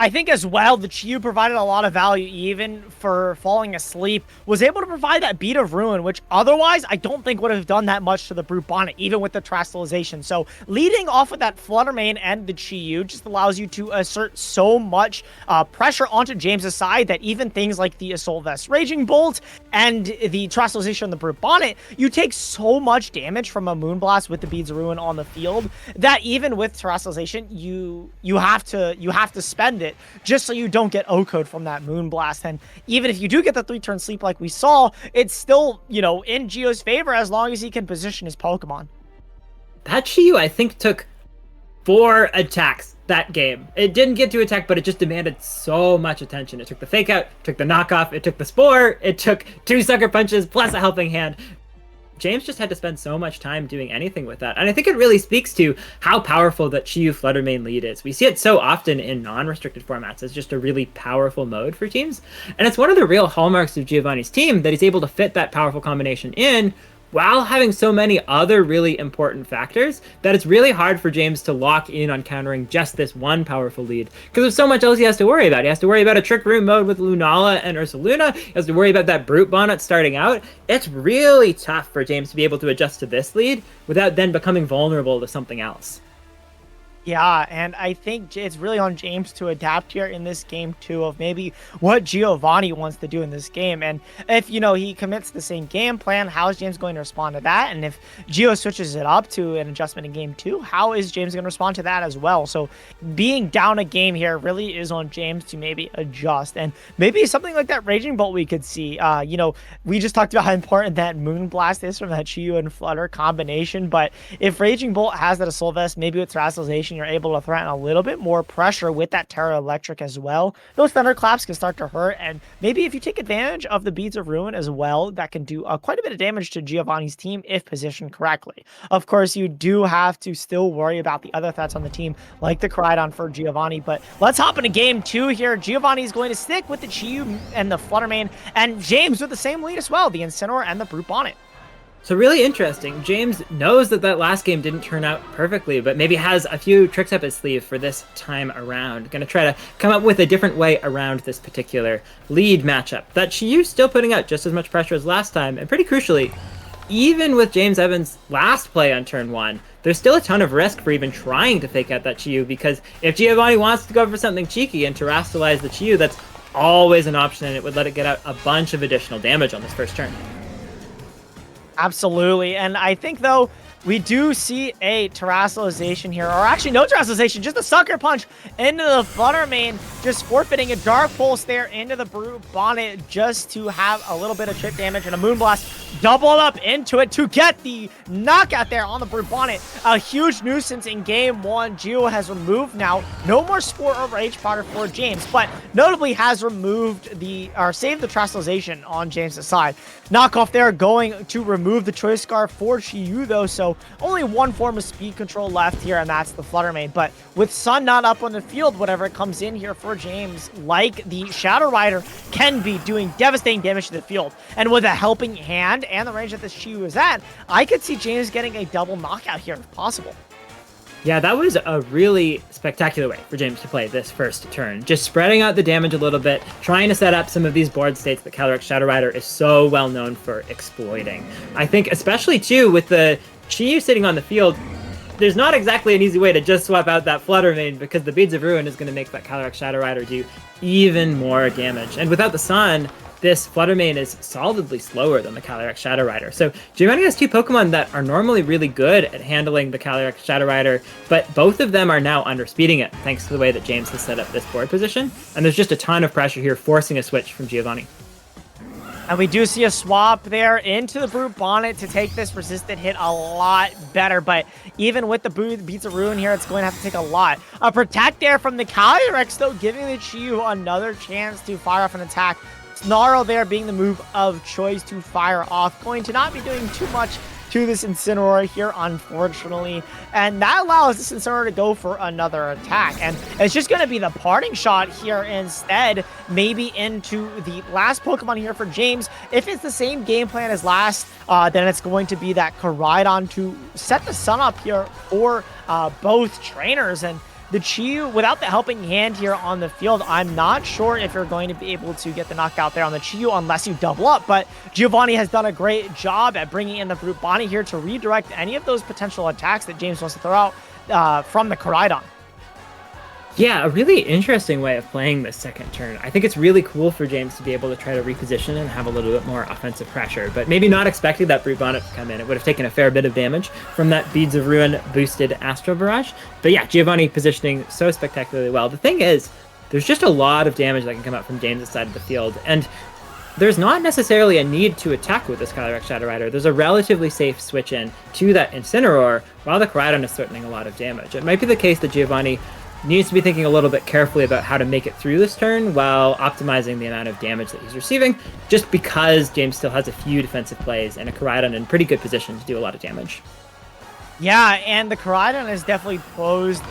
I think as well, the Chiyu provided a lot of value even for falling asleep, was able to provide that Beat of Ruin, which otherwise I don't think would have done that much to the Brute Bonnet, even with the Terrestrialization. So leading off with that Flutter Mane and the Chiyu just allows you to assert so much pressure onto James's side that even things like the Assault Vest Raging Bolt and the Terrestrialization on the Brute Bonnet, you take so much damage from a Moonblast with the Beads of Ruin on the field that even with Terrestrialization, you have to spend it just so you don't get O-code from that Moonblast. And even if you do get the 3-turn sleep like we saw, it's still, you know, in Gio's favor as long as he can position his Pokemon. That Chiyu, I think, took 4 attacks that game. It didn't get to attack, but it just demanded so much attention. It took the Fake Out, it took the Knockoff, it took the Spore, it took 2 Sucker Punches plus a Helping Hand. James just had to spend so much time doing anything with that. And I think it really speaks to how powerful that Chi Yu Flutter Mane lead is. We see it so often in non-restricted formats as just a really powerful mode for teams. And it's one of the real hallmarks of Giovanni's team that he's able to fit that powerful combination in while having so many other really important factors that it's really hard for James to lock in on countering just this one powerful lead, because there's so much else he has to worry about. He has to worry about a Trick Room mode with Lunala and Ursaluna. He has to worry about that Brute Bonnet starting out. It's really tough for James to be able to adjust to this lead without then becoming vulnerable to something else. Yeah, and I think it's really on James to adapt here in this game too, of maybe what Giovanni wants to do in this game. And if, you know, he commits the same game plan, how is James going to respond to that? And if Gio switches it up to an adjustment in game 2, how is James going to respond to that as well? So being down a game here really is on James to maybe adjust. And maybe something like that Raging Bolt we could see. You know, we just talked about how important that Moonblast is from that Chi Yu and Flutter combination. But if Raging Bolt has that Assault Vest, maybe with Terrestrialization, you're able to threaten a little bit more pressure with that Terra Electric as well. Those Thunderclaps can start to hurt, and maybe if you take advantage of the Beads of Ruin as well, that can do quite a bit of damage to Giovanni's team if positioned correctly. Of course, you do have to still worry about the other threats on the team, like the Koraidon for Giovanni, but let's hop into game 2 here. Giovanni's going to stick with the Chi Yu and the Flutter Mane, and James with the same lead as well, the Incineroar and the Brute Bonnet. So really interesting. James knows that that last game didn't turn out perfectly, but maybe has a few tricks up his sleeve for this time around. Going to try to come up with a different way around this particular lead matchup. That Chi Yu still putting out just as much pressure as last time, and pretty crucially, even with James Evans' last play on turn 1, there's still a ton of risk for even trying to fake out that Chi Yu, because if Giovanni wants to go for something cheeky and terrestrialize the Chi Yu, that's always an option, and it would let it get out a bunch of additional damage on this first turn. Absolutely. And I think, though, we do see a terrestrialization here, or actually no terrestrialization, just a Sucker Punch into the Flutter Mane, just forfeiting a Dark Pulse there into the Brute Bonnet just to have a little bit of chip damage, and a Moonblast doubled up into it to get the knockout there on the Brute Bonnet. A huge nuisance in game 1. Gio has removed now no more Spore or Rage Powder for James, but notably has removed saved the terrestrialization on James' side. Knockoff there going to remove the Choice Scarf for Chi Yu, though, so only one form of speed control left here, and that's the Flutter Mane. But with Sun not up on the field, whatever comes in here for James, like the Shadow Rider, can be doing devastating damage to the field. And with a helping hand and the range that this Chi Yu is at, I could see James getting a double knockout here if possible. Yeah, that was a really spectacular way for James to play this first turn. Just spreading out the damage a little bit, trying to set up some of these board states that Calyrex Shadow Rider is so well known for exploiting. I think especially too with the Chi Yu sitting on the field, there's not exactly an easy way to just swap out that Flutter Mane, because the Beads of Ruin is going to make that Calyrex Shadow Rider do even more damage. And without the Sun, this Flutter Mane is solidly slower than the Calyrex Shadow Rider. So Giovanni has two Pokemon that are normally really good at handling the Calyrex Shadow Rider, but both of them are now underspeeding it, thanks to the way that James has set up this board position. And there's just a ton of pressure here, forcing a switch from Giovanni. And we do see a swap there into the Brute Bonnet to take this resisted hit a lot better. But even with the Beats of Ruin here, it's going to have to take a lot. A Protect there from the Calyrex, though, giving the Chi Yu another chance to fire off an attack. Snarl there being the move of choice to fire off. Going to not be doing too much to this Incineroar here, unfortunately. And that allows this Incineroar to go for another attack. And it's just going to be the parting shot here instead, maybe into the last Pokemon here for James. If it's the same game plan as last, then it's going to be that Koraidon to set the sun up here for both trainers. And the Chi Yu, without the helping hand here on the field, I'm not sure if you're going to be able to get the knockout there on the Chi Yu unless you double up. But Giovanni has done a great job at bringing in the Brute Bonnet here to redirect any of those potential attacks that James wants to throw out from the Koraidon. Yeah, a really interesting way of playing this second turn. I think it's really cool for James to be able to try to reposition and have a little bit more offensive pressure, but maybe not expecting that Brute Bonnet to come in. It would have taken a fair bit of damage from that Beads of Ruin boosted Astro Barrage. But yeah, Giovanni positioning so spectacularly well. The thing is, there's just a lot of damage that can come out from James' side of the field, and there's not necessarily a need to attack with this Calyrex Shadow Rider. There's a relatively safe switch in to that Incineroar, while the Koraidon is threatening a lot of damage. It might be the case that Giovanni needs to be thinking a little bit carefully about how to make it through this turn while optimizing the amount of damage that he's receiving, just because James still has a few defensive plays and a Koraidon in pretty good position to do a lot of damage. Yeah, and the Koraidon is definitely posed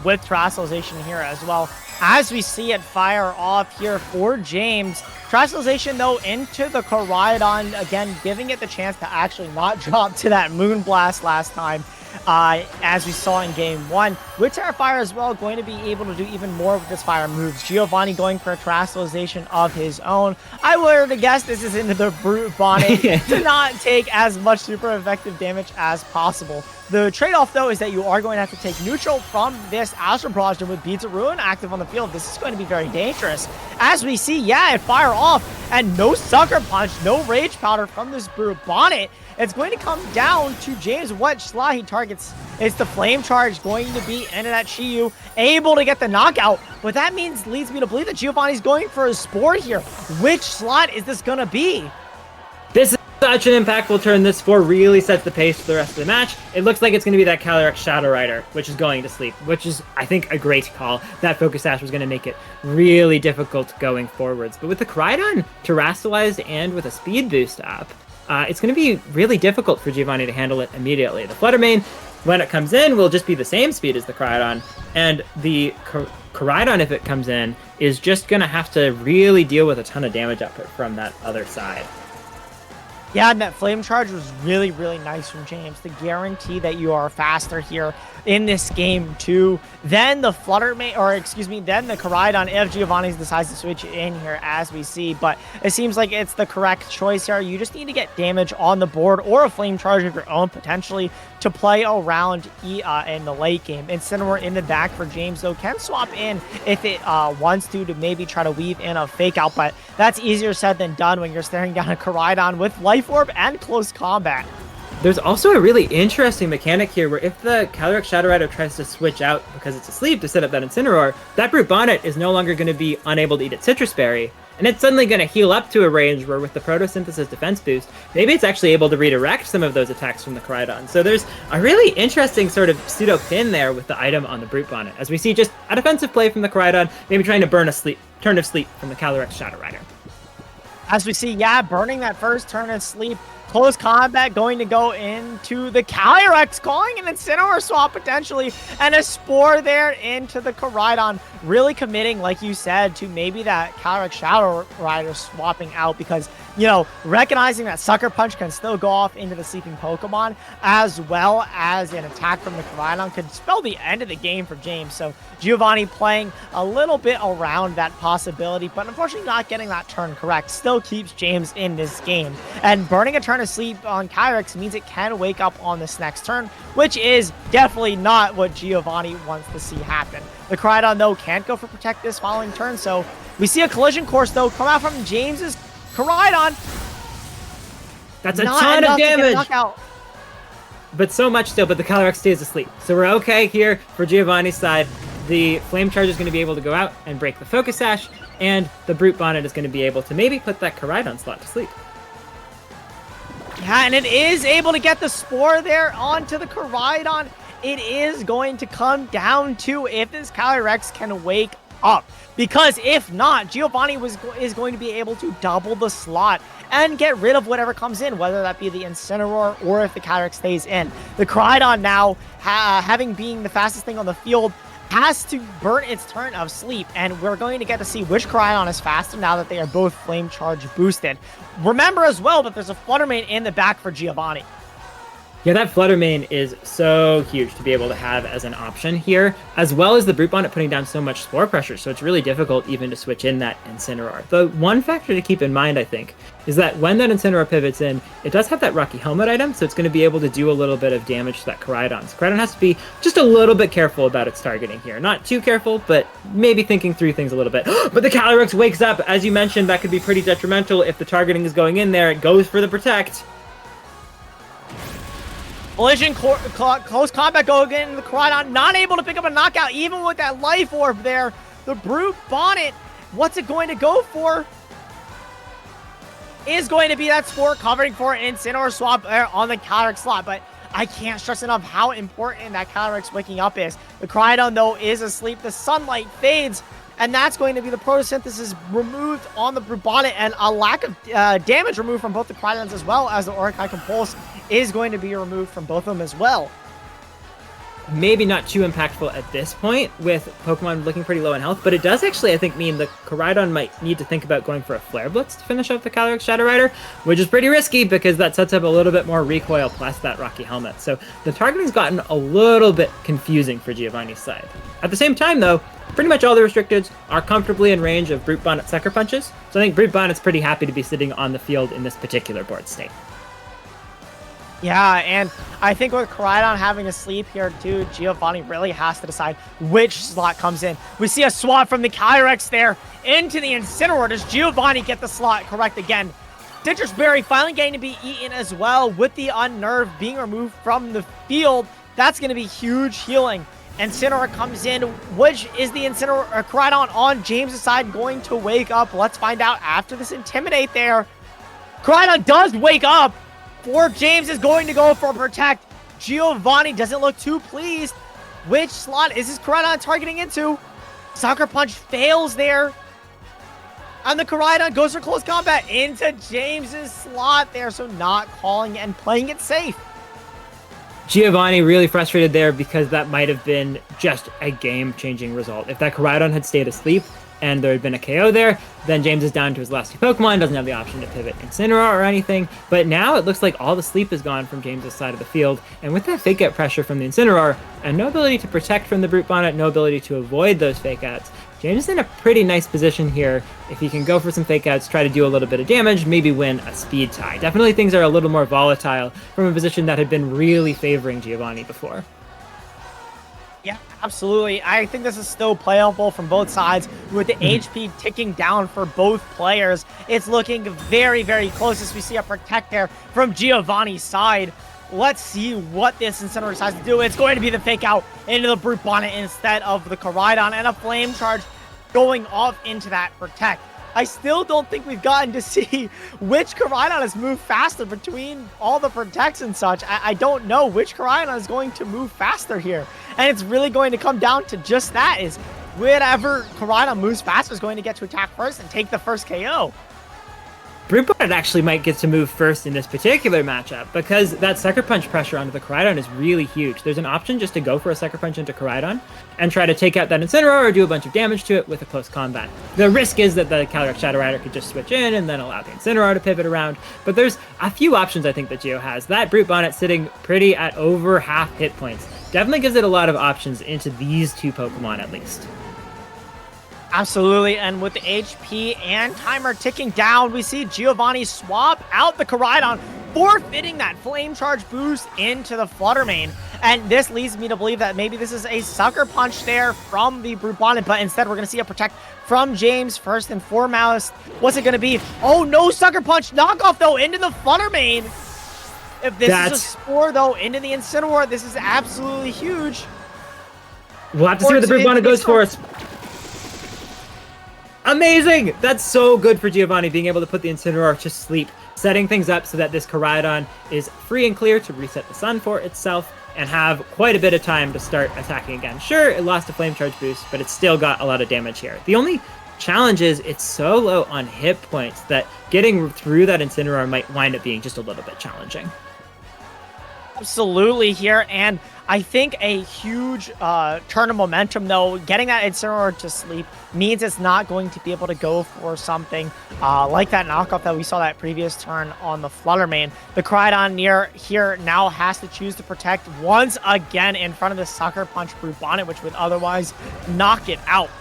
with Terastallization here as well. As we see it fire off here for James. Terastallization, though, into the Koraidon, again, giving it the chance to actually not drop to that Moonblast last time. As we saw in game 1. With Terrifier as well, going to be able to do even more with this fire moves. Giovanni going for a Terastallization of his own. I were to guess this is into the Brute Bonnet to not take as much super effective damage as possible. The trade-off, though, is that you are going to have to take neutral from this Astral Progenitor with Beads of Ruin active on the field. This is going to be very dangerous. As we see, yeah, it fire off, and no Sucker Punch, no Rage Powder from this Brute Bonnet. It's going to come down to James what slot he targets. It's the Flame Charge going to be into that Chiyu, able to get the knockout. But that leads me to believe that Giovanni's going for a Spore here. Which slot is this going to be? This is such an impactful turn. This Spore really sets the pace for the rest of the match. It looks like it's going to be that Calyrex Shadow Rider, which is going to sleep, which is, I think, a great call. That Focus Sash was going to make it really difficult going forwards. But with the Koraidon Terastallized and with a speed boost up, it's going to be really difficult for Giovanni to handle it immediately. The Flutter Mane, when it comes in, will just be the same speed as the Koraidon, and the Koraidon, if it comes in, is just going to have to really deal with a ton of damage output from that other side. Yeah, and that Flame Charge was really, really nice from James to guarantee that you are faster here in this game too. Then the then the Koraidon, if Giovanni decides to switch in here as we see. But it seems like it's the correct choice here. You just need to get damage on the board or a Flame Charge of your own potentially to play around in the late game. Incineroar in the back for James, though, can swap in if it wants to maybe try to weave in a Fake Out, but that's easier said than done when you're staring down a Koraidon with Life Orb and close combat. There's also a really interesting mechanic here where if the Calyrex Shadow Rider tries to switch out because it's asleep to set up that Incineroar, that Brute Bonnet is no longer going to be unable to eat its Citrus Berry, and it's suddenly going to heal up to a range where with the Photosynthesis defense boost, maybe it's actually able to redirect some of those attacks from the Koraidon. So there's a really interesting sort of pseudo-pin there with the item on the Brute Bonnet, as we see just a defensive play from the Koraidon, maybe trying to burn a turn of sleep from the Calyrex Shadow Rider. As we see, yeah, burning that first turn of sleep. Close combat going to go into the Calyrex, calling an Incineroar swap potentially, and a Spore there into the Koraidon. Really committing, like you said, to maybe that Calyrex Shadow Rider swapping out because, you know, recognizing that Sucker Punch can still go off into the sleeping Pokemon, as well as an attack from the Koraidon could spell the end of the game for James. So Giovanni playing a little bit around that possibility, but unfortunately not getting that turn correct. Still keeps James in this game. And burning a turn of sleep on Calyrex means it can wake up on this next turn, which is definitely not what Giovanni wants to see happen. The Koraidon, though, can't go for Protect this following turn, so we see a Collision Course, though, come out from James's Koraidon. That's a ton of damage! But so much still, but the Calyrex stays asleep. So we're okay here for Giovanni's side. The Flame Charge is going to be able to go out and break the Focus Sash, and the Brute Bonnet is going to be able to maybe put that Koraidon slot to sleep. Yeah, and it is able to get the Spore there onto the Koraidon. It is going to come down to if this Calyrex can wake up. Because if not, Giovanni is going to be able to double the slot and get rid of whatever comes in, whether that be the Incineroar or if the Calyrex stays in. The Koraidon now, having being the fastest thing on the field, has to burn its turn of sleep, and we're going to get to see which Koraidon is faster now that they are both Flame Charge boosted. Remember as well that there's a Flutter Mane in the back for Giovanni. Yeah, that Flutter Mane is so huge to be able to have as an option here, as well as the Brute Bonnet putting down so much Spore pressure, so it's really difficult even to switch in that Incineroar. The one factor to keep in mind, I think, is that when that Incineroar pivots in, it does have that Rocky Helmet item, so it's going to be able to do a little bit of damage to that Koraidon. So Koraidon has to be just a little bit careful about its targeting here. Not too careful, but maybe thinking through things a little bit. But the Calyrex wakes up. As you mentioned, that could be pretty detrimental if the targeting is going in there. It goes for the Protect. Collision, close combat go again. The Koraidon not able to pick up a knockout, even with that Life Orb there. The Brute Bonnet, what's it going to go for? Is going to be that Spore covering for an Incineroar swap on the Calyrex slot. But I can't stress enough how important that Calyrex waking up is. The Crydon, though, is asleep. The sunlight fades, and that's going to be the photosynthesis removed on the Brute Bonnet, and a lack of damage removed from both the Crydons as well as the Oricai Compulse is going to be removed from both of them as well. Maybe not too impactful at this point with Pokemon looking pretty low in health, but it does actually, I think, mean the Koraidon might need to think about going for a Flare Blitz to finish off the Calyrex Shadow Rider, which is pretty risky because that sets up a little bit more recoil plus that Rocky Helmet. So the targeting's gotten a little bit confusing for Giovanni's side. At the same time, though, pretty much all the restricteds are comfortably in range of Brute Bonnet Sucker Punches, so I think Brute Bonnet's pretty happy to be sitting on the field in this particular board state. Yeah, and I think with Koraidon having to sleep here too, Giovanni really has to decide which slot comes in. We see a swap from the Calyrex there into the Incineroar. Does Giovanni get the slot correct again? Citrus Berry finally getting to be eaten as well with the Unnerve being removed from the field. That's going to be huge healing. Incineroar comes in. Which is the Incineroar or Koraidon on James' side going to wake up? Let's find out after this Intimidate there. Koraidon does wake up. For James is going to go for Protect. Giovanni doesn't look too pleased. Which slot is his Koraidon targeting into? Sucker Punch fails there. And the Koraidon goes for close combat into James's slot there. So not calling and playing it safe. Giovanni really frustrated there because that might have been just a game-changing result. If that Koraidon had stayed asleep and there had been a KO there, then James is down to his last two Pokemon, doesn't have the option to pivot Incineroar or anything, but now it looks like all the sleep is gone from James's side of the field, and with that fake-out pressure from the Incineroar, and no ability to protect from the Brute Bonnet, no ability to avoid those fake-outs, James is in a pretty nice position here. If he can go for some fake-outs, try to do a little bit of damage, maybe win a speed tie. Definitely things are a little more volatile from a position that had been really favoring Giovanni before. Yeah, absolutely. I think this is still playable from both sides with the HP ticking down for both players. It's looking very, very close as we see a Protect there from Giovanni's side. Let's see what this Incineroar decides to do. It's going to be the fake out into the Brute Bonnet instead of the Koraidon, and a Flame Charge going off into that Protect. I still don't think we've gotten to see which Koraidon has moved faster between all the Protects and such. I don't know which Koraidon is going to move faster here. And it's really going to come down to just that, is whatever Koraidon moves faster is going to get to attack first and take the first KO. Brute Bonnet actually might get to move first in this particular matchup because that Sucker Punch pressure onto the Koraidon is really huge. There's an option just to go for a Sucker Punch into Koraidon and try to take out that Incineroar or do a bunch of damage to it with a close combat. The risk is that the Calyrex Shadow Rider could just switch in and then allow the Incineroar to pivot around, but there's a few options I think that Geo has. That Brute Bonnet sitting pretty at over half hit points definitely gives it a lot of options into these two Pokemon at least. Absolutely, and with the HP and timer ticking down, we see Giovanni swap out the Koraidon, forfeiting that Flame Charge boost into the Flutter Mane. And this leads me to believe that maybe this is a Sucker Punch there from the Brute Bonnet, but instead we're going to see a Protect from James first and foremost. What's it going to be? Oh, no Sucker Punch knockoff, though, into the Flutter Mane. If this is a Spore, though, into the Incineroar, this is absolutely huge. We'll have to see what the Brute Bonnet goes for. Amazing! That's so good for Giovanni, being able to put the Incineroar to sleep, setting things up so that this Koraidon is free and clear to reset the sun for itself and have quite a bit of time to start attacking again. Sure, it lost a Flame Charge boost, but it's still got a lot of damage here. The only challenge is it's so low on hit points that getting through that Incineroar might wind up being just a little bit challenging. Absolutely here, and I think a huge turn of momentum, though, getting that Incineroar to sleep means it's not going to be able to go for something like that knockoff that we saw that previous turn on the Flutter Mane. The Koraidon near here now has to choose to Protect once again in front of the Sucker Punch Brute Bonnet, which would otherwise knock it out.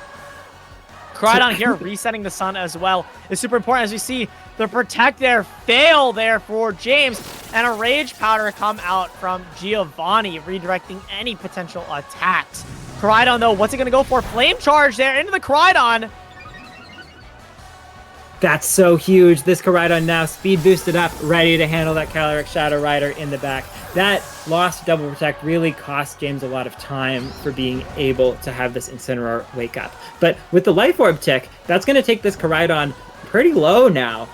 Koraidon here resetting the sun as well is super important as we see the Protect there fail there for James, and a Rage Powder come out from Giovanni, redirecting any potential attacks. Koraidon, though, what's it going to go for? Flame Charge there into the Koraidon. That's so huge. This Koraidon now speed boosted up, ready to handle that Calyrex Shadow Rider in the back. That lost double Protect really cost James a lot of time for being able to have this Incineroar wake up. But with the Life Orb tick, that's going to take this Koraidon pretty low now.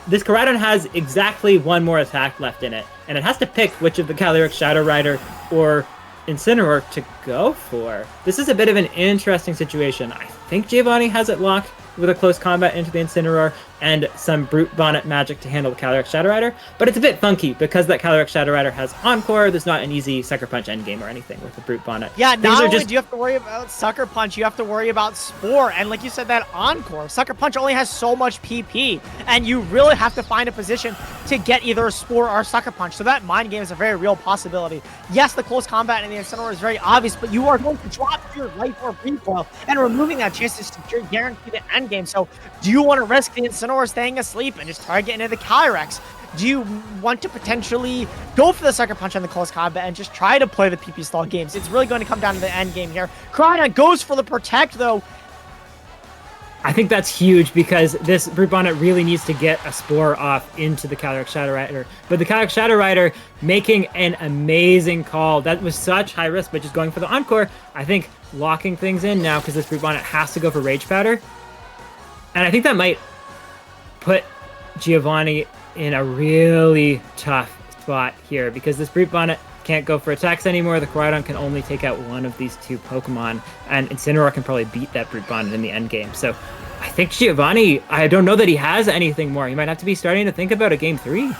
This Koraidon has exactly one more attack left in it. and it has to pick which of the Calyrex Shadow Rider or Incineroar to go for. This is a bit of an interesting situation. I think Giovanni has it locked with a close combat into the Incineroar and some Brute Bonnet magic to handle the Calyrex Shadow Rider, but it's a bit funky because that Calyrex Shadow Rider has Encore. There's not an easy Sucker Punch endgame or anything with the Brute Bonnet. Yeah, not only do you have to worry about Sucker Punch, you have to worry about Spore, and like you said, that Encore. Sucker Punch only has so much PP, and you really have to find a position to get either a Spore or a Sucker Punch, so that mind game is a very real possibility. Yes, the close combat in the Incineroar is very obvious, but you are going to drop your life or recoil, and removing that chance is to guarantee the end game. So do you want to risk the Incineroar staying asleep and just target into the Calyrex? Do you want to potentially go for the Sucker Punch on the close combat and just try to play the PP stall games? It's really going to come down to the end game here. Koraidon goes for the Protect, though. I think that's huge because this Brute Bonnet really needs to get a Spore off into the Calyrex Shadow Rider. But the Calyrex Shadow Rider making an amazing call. That was such high risk, but just going for the Encore, I think locking things in now because this Brute Bonnet has to go for Rage Powder. And I think that might put Giovanni in a really tough spot here because this Brute Bonnet can't go for attacks anymore. The Koraidon can only take out one of these two Pokemon, and Incineroar can probably beat that Brute Bonnet in the end game. So I think Giovanni, I don't know that he has anything more. He might have to be starting to think about a Game 3.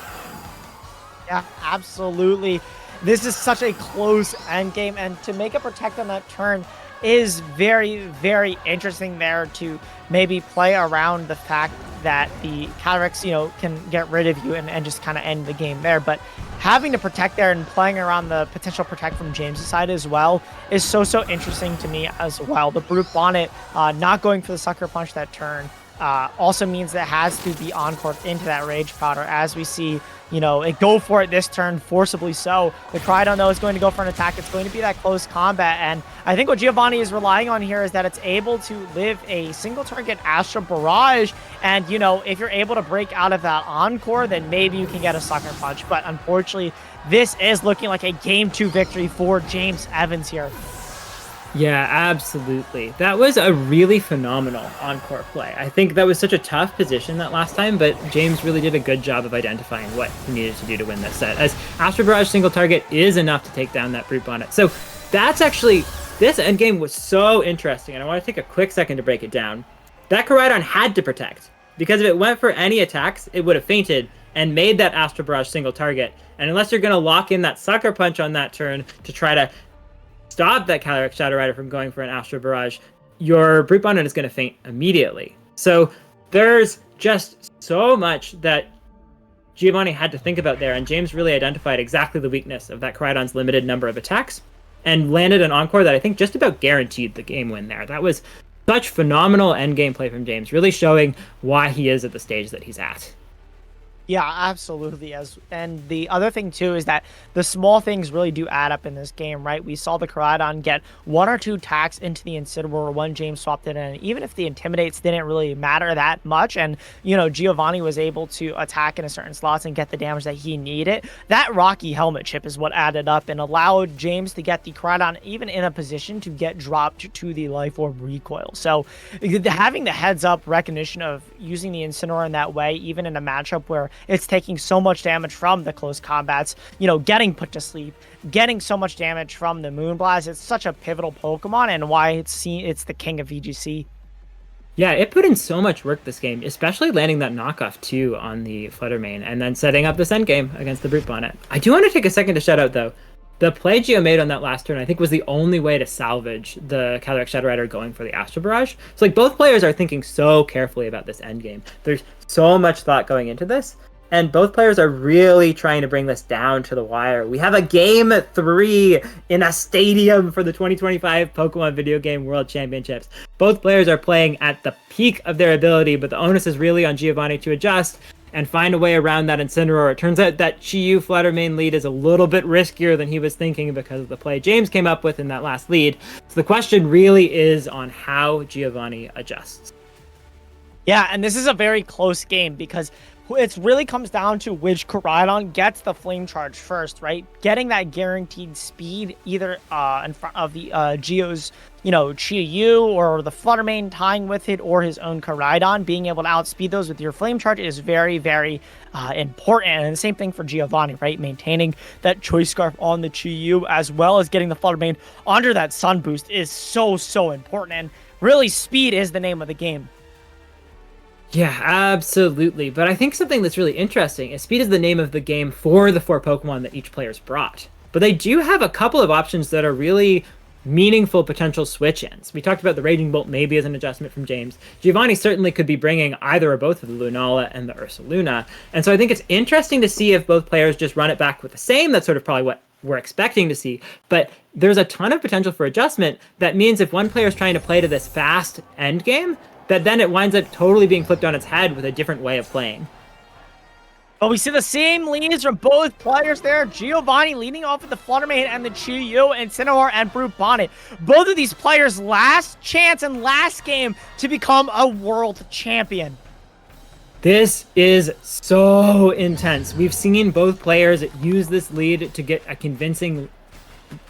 Yeah, absolutely. This is such a close end game, and to make a Protect on that turn is very, very interesting there to maybe play around the fact that the Calyrex, can get rid of you and just kind of end the game there. But having to Protect there and playing around the potential Protect from James' side as well is so interesting to me as well. The Brute Bonnet not going for the Sucker Punch that turn also means that it has to be Encore into that Rage Powder, as we see, it go for it this turn, forcibly so. The Koraidon, though, is going to go for an attack. It's going to be that close combat, and I think what Giovanni is relying on here is that it's able to live a single target Astral Barrage, and, if you're able to break out of that Encore, then maybe you can get a Sucker Punch, but unfortunately, this is looking like a Game 2 victory for James Evans here. Yeah, absolutely. That was a really phenomenal Encore play. I think that was such a tough position that last time, but James really did a good job of identifying what he needed to do to win this set, as Astral Barrage single target is enough to take down that Brute Bonnet. So that's actually, this endgame was so interesting, and I want to take a quick second to break it down. That Koraidon had to Protect, because if it went for any attacks, it would have fainted and made that Astral Barrage single target. And unless you're going to lock in that Sucker Punch on that turn to try to stop that Calyrex Shadow Rider from going for an Astral Barrage, your Brute Bonnet is going to faint immediately. So there's just so much that Giovanni had to think about there, and James really identified exactly the weakness of that Koraidon's limited number of attacks and landed an Encore that I think just about guaranteed the game win there. That was such phenomenal endgame play from James, really showing why he is at the stage that he's at. Yeah, absolutely. And the other thing, too, is that the small things really do add up in this game, right? We saw the Koraidon get one or two attacks into the Incineroar when James swapped it in. Even if the Intimidates didn't really matter that much, and, Giovanni was able to attack in a certain slots and get the damage that he needed, that Rocky Helmet chip is what added up and allowed James to get the Koraidon even in a position to get dropped to the Life Orb recoil. So having the heads-up recognition of using the Incineroar in that way, even in a matchup where it's taking so much damage from the close combats, getting put to sleep, getting so much damage from the Moonblast. It's such a pivotal Pokemon, and why it's the king of VGC. Yeah, it put in so much work this game, especially landing that knockoff too on the Fluttermane, and then setting up this endgame against the Brute Bonnet. I do want to take a second to shout out, though, the play Gio made on that last turn, I think, was the only way to salvage the Calyrex Shadow Rider going for the Astral Barrage. So, both players are thinking so carefully about this endgame. There's so much thought going into this, and both players are really trying to bring this down to the wire. We have a Game 3 in a stadium for the 2025 Pokemon Video Game World Championships. Both players are playing at the peak of their ability, but the onus is really on Giovanni to adjust and find a way around that Incineroar. It turns out that Chi-Yu Fluttermane lead is a little bit riskier than he was thinking because of the play James came up with in that last lead. So the question really is on how Giovanni adjusts. Yeah, and this is a very close game because it really comes down to which Koraidon gets the flame charge first, right? Getting that guaranteed speed either in front of the Geo's, Chiyu or the Fluttermane tying with it, or his own Koraidon, being able to outspeed those with your flame charge is very, very important. And the same thing for Giovanni, right? Maintaining that Choice Scarf on the Chiyu as well as getting the Fluttermane under that Sun Boost is so, so important. And really, speed is the name of the game. Yeah, absolutely. But I think something that's really interesting is speed is the name of the game for the 4 Pokemon that each player's brought. But they do have a couple of options that are really meaningful potential switch-ins. We talked about the Raging Bolt maybe as an adjustment from James. Giovanni certainly could be bringing either or both of the Lunala and the Ursaluna. And so I think it's interesting to see if both players just run it back with the same. That's sort of probably what we're expecting to see. But there's a ton of potential for adjustment. That means if one player is trying to play to this fast end game, that then it winds up totally being flipped on its head with a different way of playing. But we see the same leads from both players there. Giovanni leading off with the Fluttermane and the Chiyu, and Incineroar and Brute Bonnet. Both of these players' last chance and last game to become a world champion. This is so intense. We've seen both players use this lead to get a convincing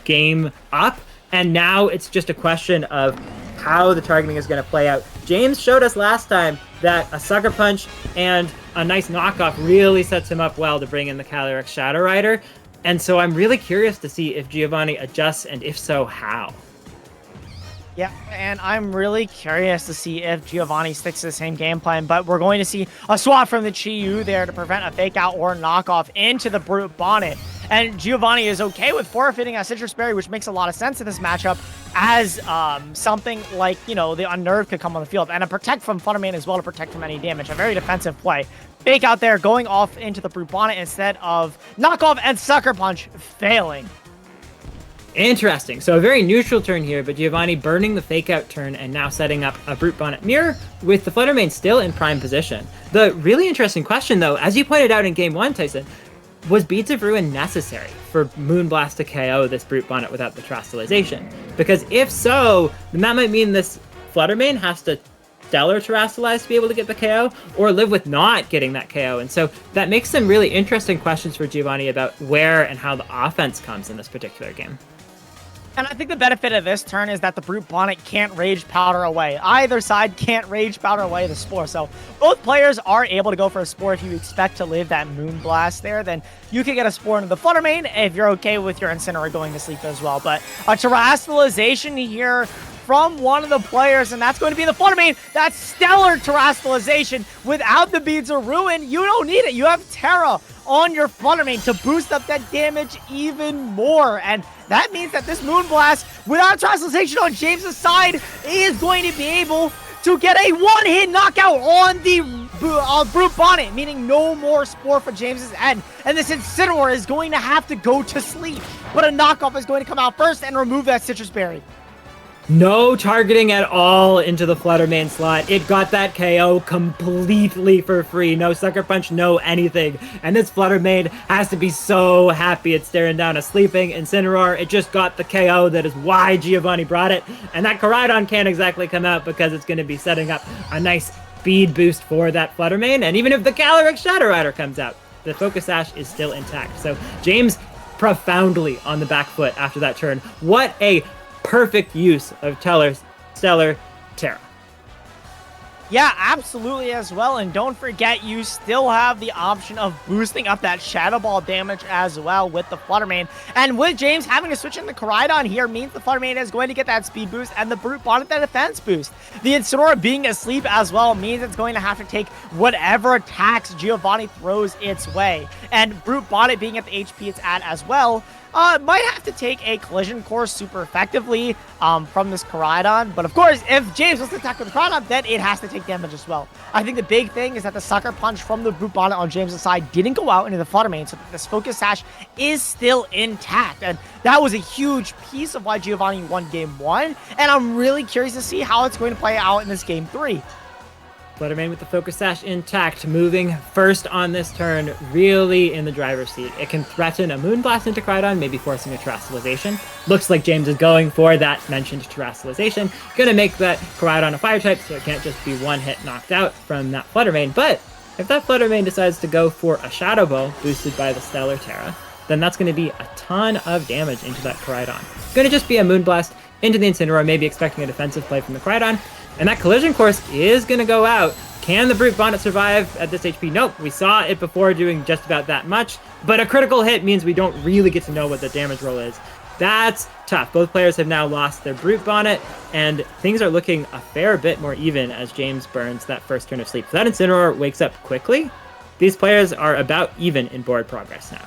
game up, and now it's just a question of how the targeting is going to play out. James showed us last time that a Sucker Punch and a nice knockoff really sets him up well to bring in the Calyrex Shadow Rider, and so I'm really curious to see if Giovanni adjusts, and if so, how. Yeah, and I'm really curious to see if Giovanni sticks to the same game plan, but we're going to see a swap from the Chiyu there to prevent a fake out or knockoff into the Brute Bonnet. And Giovanni is okay with forfeiting a Citrus Berry, which makes a lot of sense in this matchup, as something like, the Unnerve could come on the field, and a Protect from Fluttermane as well to protect from any damage. A very defensive play. Fake out there, going off into the Brute Bonnet instead of knockoff and Sucker Punch failing. Interesting. So a very neutral turn here, but Giovanni burning the fake out turn and now setting up a Brute Bonnet mirror with the Fluttermane still in prime position. The really interesting question, though, as you pointed out in Game 1, Tyson, was Beads of Ruin necessary for Moonblast to KO this Brute Bonnet without the Terastallization? Because if so, then that might mean this Fluttermane has to Stellar Terastallize to be able to get the KO, or live with not getting that KO. And so that makes some really interesting questions for Giovanni about where and how the offense comes in this particular game. And I think the benefit of this turn is that the Brute Bonnet can't Rage Powder away. Either side can't Rage Powder away the Spore. So both players are able to go for a Spore. If you expect to live that Moonblast there, then you can get a Spore into the Fluttermane if you're okay with your Incineroar going to sleep as well. But a Terastallization here from one of the players, and that's going to be the Fluttermane. That's stellar Terastallization. Without the Beads of Ruin, you don't need it. You have Terra on your Fluttermane to boost up that damage even more. And that means that this Moonblast, without Terastallization on James' side, is going to be able to get a one-hit knockout on the Brute Bonnet, meaning no more Spore for James' end. And this Incineroar is going to have to go to sleep. But a knockoff is going to come out first and remove that Citrus Berry. No targeting at all into the Fluttermane slot. It got that KO completely for free. No Sucker Punch, no anything. And this Fluttermane has to be so happy it's staring down a sleeping Incineroar. It just got the KO. That is why Giovanni brought it. And that Koraidon can't exactly come out because it's going to be setting up a nice speed boost for that Fluttermane. And even if the Calyrex Shadow Rider comes out, the Focus Sash is still intact. So James profoundly on the back foot after that turn. What a perfect use of Stellar Terra. Yeah, absolutely as well. And don't forget, you still have the option of boosting up that Shadow Ball damage as well with the Fluttermane. And with James having to switch in the Koraidon here means the Fluttermane is going to get that speed boost and the Brute Bonnet that defense boost. The Incineroar being asleep as well means it's going to have to take whatever attacks Giovanni throws its way. And Brute Bonnet being at the HP it's at as well, might have to take a collision course super effectively from this Koraidon. But of course, if James wants to attack with the Koraidon, then it has to take damage as well. I think the big thing is that the Sucker Punch from the Brute Bonnet on James' side didn't go out into the Fluttermane, so this Focus Sash is still intact. And that was a huge piece of why Giovanni won Game 1. And I'm really curious to see how it's going to play out in this Game 3. Fluttermane with the Focus Sash intact, moving first on this turn, really in the driver's seat. It can threaten a Moonblast into Koraidon, maybe forcing a Terastallization. Looks like James is going for that mentioned Terastallization. Gonna make that Koraidon a Fire type, so it can't just be one hit knocked out from that Fluttermane. But If that Flutter Mane decides to go for a Shadow Ball boosted by the Stellar Terra, then that's going to be a ton of damage into that Koraidon. It's going to just be a Moonblast into the Incineroar, maybe expecting a defensive play from the Koraidon, and that Collision Course is going to go out. Can the Brute Bonnet survive at this HP? Nope, we saw it before doing just about that much, but a critical hit means we don't really get to know what the damage roll is. That's tough. Both players have now lost their Brute Bonnet, and things are looking a fair bit more even as James burns that first turn of sleep. If that Incineroar wakes up quickly, these players are about even in board progress now.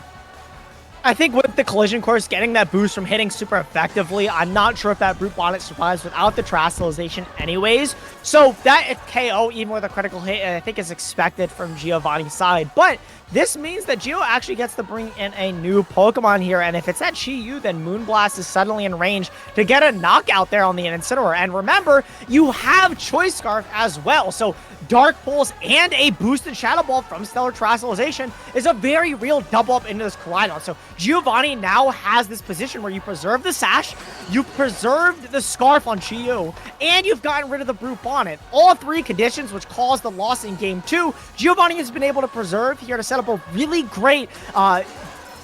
I think with the Collision Course getting that boost from hitting super effectively, I'm not sure if that Brute Bonnet survives without the Terastallization anyways. So that KO, even with a critical hit, I think is expected from Giovanni's side. But this means that Gio actually gets to bring in a new Pokemon here, and if it's that Chi-Yu, then Moonblast is suddenly in range to get a knockout there on the Incineroar. And remember, you have Choice Scarf as well, so Dark Pulse and a boosted Shadow Ball from Stellar Terastallization is a very real double up into this Koraidon. So Giovanni now has this position where you preserve the Sash, you've preserved the Scarf on Chi-Yu, and you've gotten rid of the Brute Bonnet. All three conditions which caused the loss in Game 2, Giovanni has been able to preserve here to set up a really great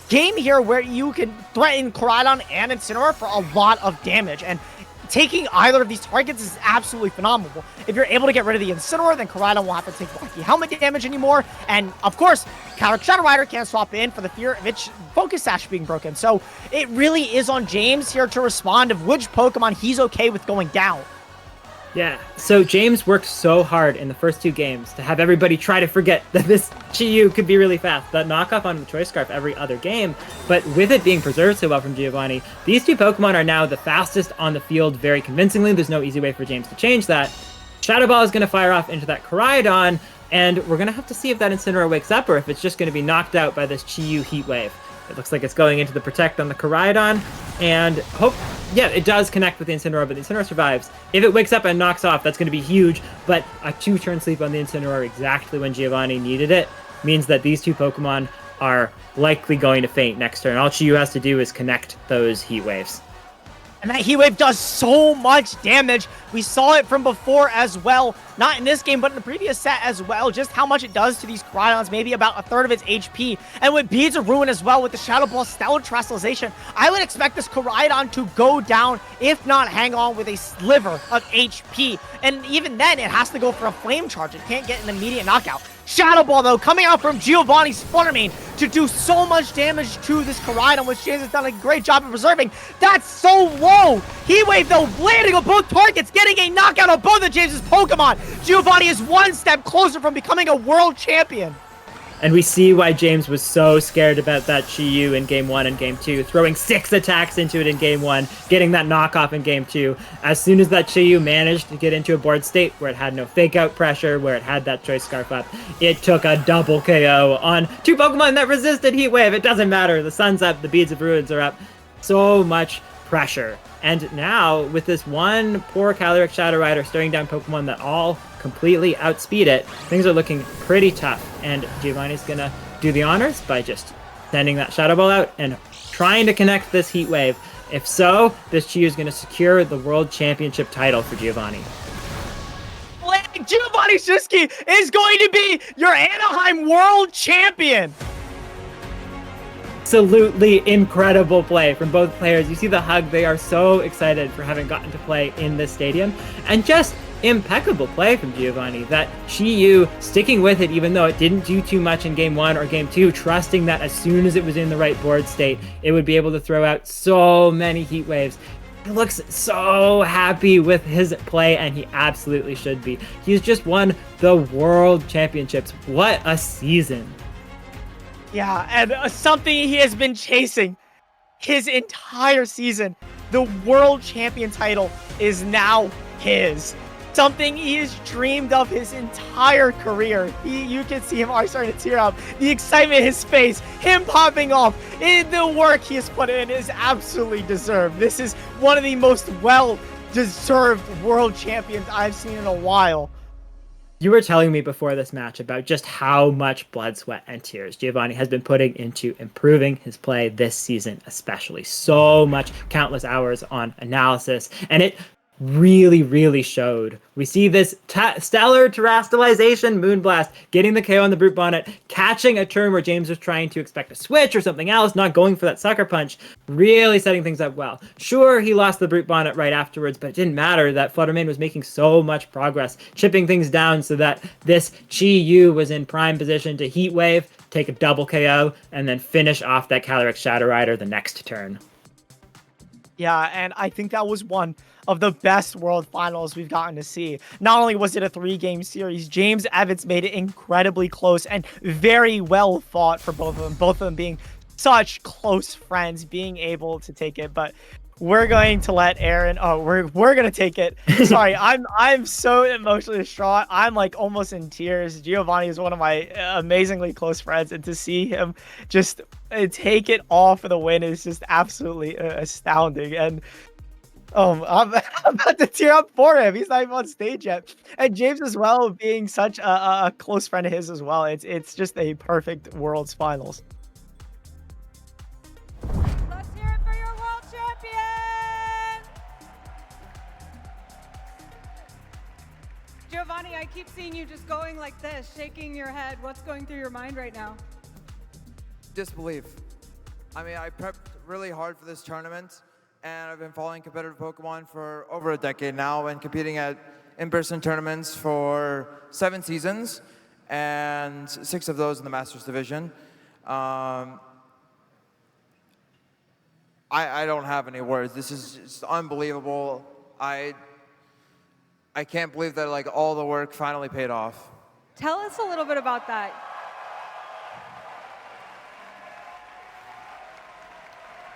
game here where you can threaten Koraidon and Incineroar for a lot of damage. And taking either of these targets is absolutely phenomenal. If you're able to get rid of the Incineroar, then Koraidon won't have to take Lucky Helmet damage anymore. And, of course, Shadow Rider can't swap in for the fear of its Focus Sash being broken. So it really is on James here to respond of which Pokemon he's okay with going down. Yeah, so James worked so hard in the first two games to have everybody try to forget that this Chi-Yu could be really fast. That knockoff on the Choice Scarf every other game, but with it being preserved so well from Giovanni, these two Pokemon are now the fastest on the field very convincingly. There's no easy way for James to change that. Shadow Ball is going to fire off into that Koraidon, and we're going to have to see if that Incineroar wakes up or if it's just going to be knocked out by this Chi-Yu Heat Wave. It looks like it's going into the Protect on the Koraidon, and yeah, it does connect with the Incineroar, but the Incineroar survives. If it wakes up and knocks off, that's going to be huge, but a 2-turn sleep on the Incineroar exactly when Giovanni needed it means that these two Pokemon are likely going to faint next turn. All Chi-Yu has to do is connect those Heat Waves. And that Heat Wave does so much damage. We saw it from before as well. Not in this game, but in the previous set as well. Just how much it does to these Koraidons. Maybe about a third of its HP. And with Beads of Ruin as well, with the Shadow Ball Stellar Terastallization, I would expect this Koraidon to go down, if not hang on with a sliver of HP. And even then, it has to go for a Flame Charge. It can't get an immediate knockout. Shadow Ball, though, coming out from Giovanni's Flutter Mane to do so much damage to this Koraidon, which James has done a great job of preserving. That's so low! Heat Wave, though, landing on both targets, getting a knockout on both of James's Pokemon. Giovanni is one step closer from becoming a world champion. And we see why James was so scared about that Chi-Yu in Game 1 and Game 2, throwing 6 attacks into it in Game 1, getting that knockoff in Game 2. As soon as that Chi-Yu managed to get into a board state where it had no fake-out pressure, where it had that Choice Scarf up, it took a double KO on two Pokemon that resisted Heat Wave. It doesn't matter. The sun's up, the Beads of Ruins are up. So much pressure. And now, with this one poor Calyrex Shadow Rider staring down Pokemon that all completely outspeed it, things are looking pretty tough. And Giovanni's gonna do the honors by just sending that Shadow Ball out and trying to connect this Heat Wave. If so, this Chi-Yu is gonna secure the World Championship title for Giovanni. Giovanni Cischke is going to be your Anaheim World Champion! Absolutely incredible play from both players. You see the hug. They are so excited for having gotten to play in this stadium. And just impeccable play from Giovanni. That Chi-Yu sticking with it even though it didn't do too much in Game 1 or Game 2, trusting that as soon as it was in the right board state, it would be able to throw out so many Heat Waves. He looks so happy with his play, and he absolutely should be. He's just won the World Championships. What a season. Yeah, and something he has been chasing his entire season. The World Champion title is now his. Something he has dreamed of his entire career. You can see him already starting to tear up. The excitement in his face, him popping off, the work he has put in is absolutely deserved. This is one of the most well-deserved world champions I've seen in a while. You were telling me before this match about just how much blood, sweat, and tears Giovanni has been putting into improving his play this season, especially. So much, countless hours on analysis. And it really showed. We see this stellar terastallization Moonblast, getting the KO on the Brute Bonnet, catching a turn where James was trying to expect a switch or something else, not going for that Sucker Punch, really setting things up well. Sure, he lost the Brute Bonnet right afterwards, but it didn't matter. That Fluttermane was making so much progress, chipping things down so that this Chi-Yu was in prime position to Heat Wave, take a double KO, and then finish off that Calyrex Shadow Rider the next turn. Yeah, and I think that was one of the best World Finals we've gotten to see. Not only was it a 3-game series, James Evans made it incredibly close and very well fought for both of them being such close friends, being able to take it. But we're going to let Aaron. Oh, we're gonna take it. Sorry, I'm so emotionally distraught. I'm like almost in tears. Giovanni is one of my amazingly close friends, and to see him just take it all for the win is just absolutely astounding. And I'm about to tear up for him. He's not even on stage yet. And James as well, being such a close friend of his as well. It's just a perfect Worlds Finals. Let's hear it for your world champion! Giovanni, I keep seeing you just going like this, shaking your head. What's going through your mind right now? Disbelief. I mean, I prepped really hard for this tournament, and I've been following competitive Pokemon for over a decade now and competing at in-person tournaments for 7 seasons, and 6 of those in the Masters division. I don't have any words. This is just unbelievable. I can't believe that like all the work finally paid off. Tell us a little bit about that.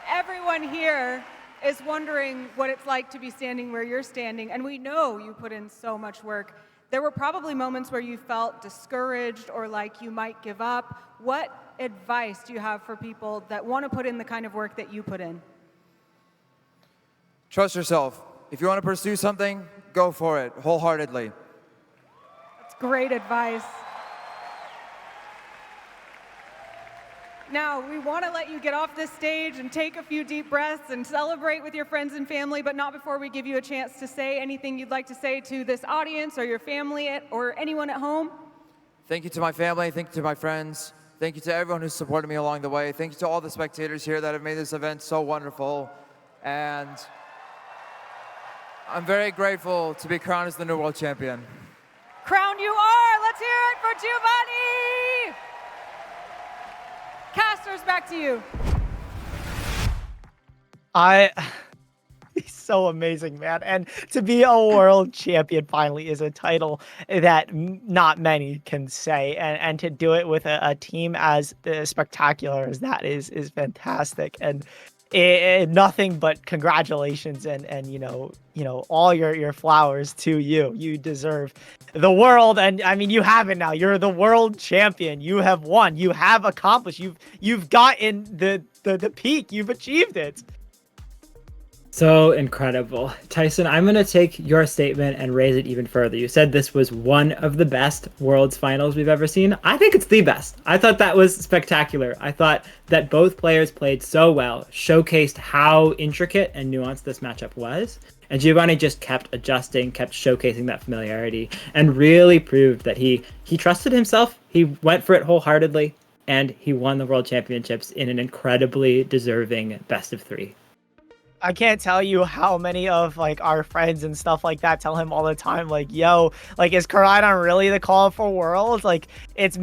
Everyone here is wondering what it's like to be standing where you're standing, and we know you put in so much work. There were probably moments where you felt discouraged or like you might give up. What advice do you have for people that want to put in the kind of work that you put in? Trust yourself. If you want to pursue something, go for it wholeheartedly. That's great advice. Now, we want to let you get off this stage and take a few deep breaths and celebrate with your friends and family, but not before we give you a chance to say anything you'd like to say to this audience or your family or anyone at home. Thank you to my family. Thank you to my friends. Thank you to everyone who's supported me along the way. Thank you to all the spectators here that have made this event so wonderful. And I'm very grateful to be crowned as the new world champion. Crowned you are. Let's hear it for Giovanni. Casters, back to you. He's so amazing, man. And to be a world champion finally is a title that not many can say. And to do it with a team as spectacular as that is fantastic. And nothing but congratulations and you know all your flowers to you. You deserve the world, and I mean you have it now. You're the world champion. You have won. You have accomplished. You've gotten the peak. You've achieved it. So incredible. Tyson, I'm going to take your statement and raise it even further. You said this was one of the best Worlds Finals we've ever seen. I think it's the best. I thought that was spectacular. I thought that both players played so well, showcased how intricate and nuanced this matchup was. And Giovanni just kept adjusting, kept showcasing that familiarity, and really proved that he trusted himself. He went for it wholeheartedly, and he won the World Championships in an incredibly deserving best of 3. I can't tell you how many of like our friends and stuff like that tell him all the time, like, yo, like, is Koraidon really the call for Worlds? Like, it's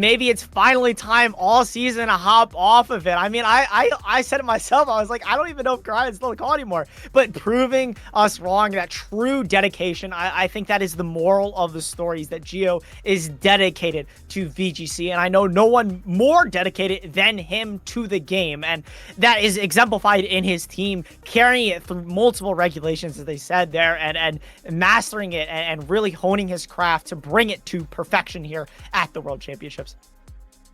finally time all season to hop off of it. I mean, I said it myself. I was like, I don't even know if Koraidon's still the call anymore. But proving us wrong, that true dedication, I think that is the moral of the story, is that Gio is dedicated to VGC. And I know no one more dedicated than him to the game. And that is exemplified in his team, carrying it through multiple regulations, as they said there, and mastering it and really honing his craft to bring it to perfection here at the World Championships.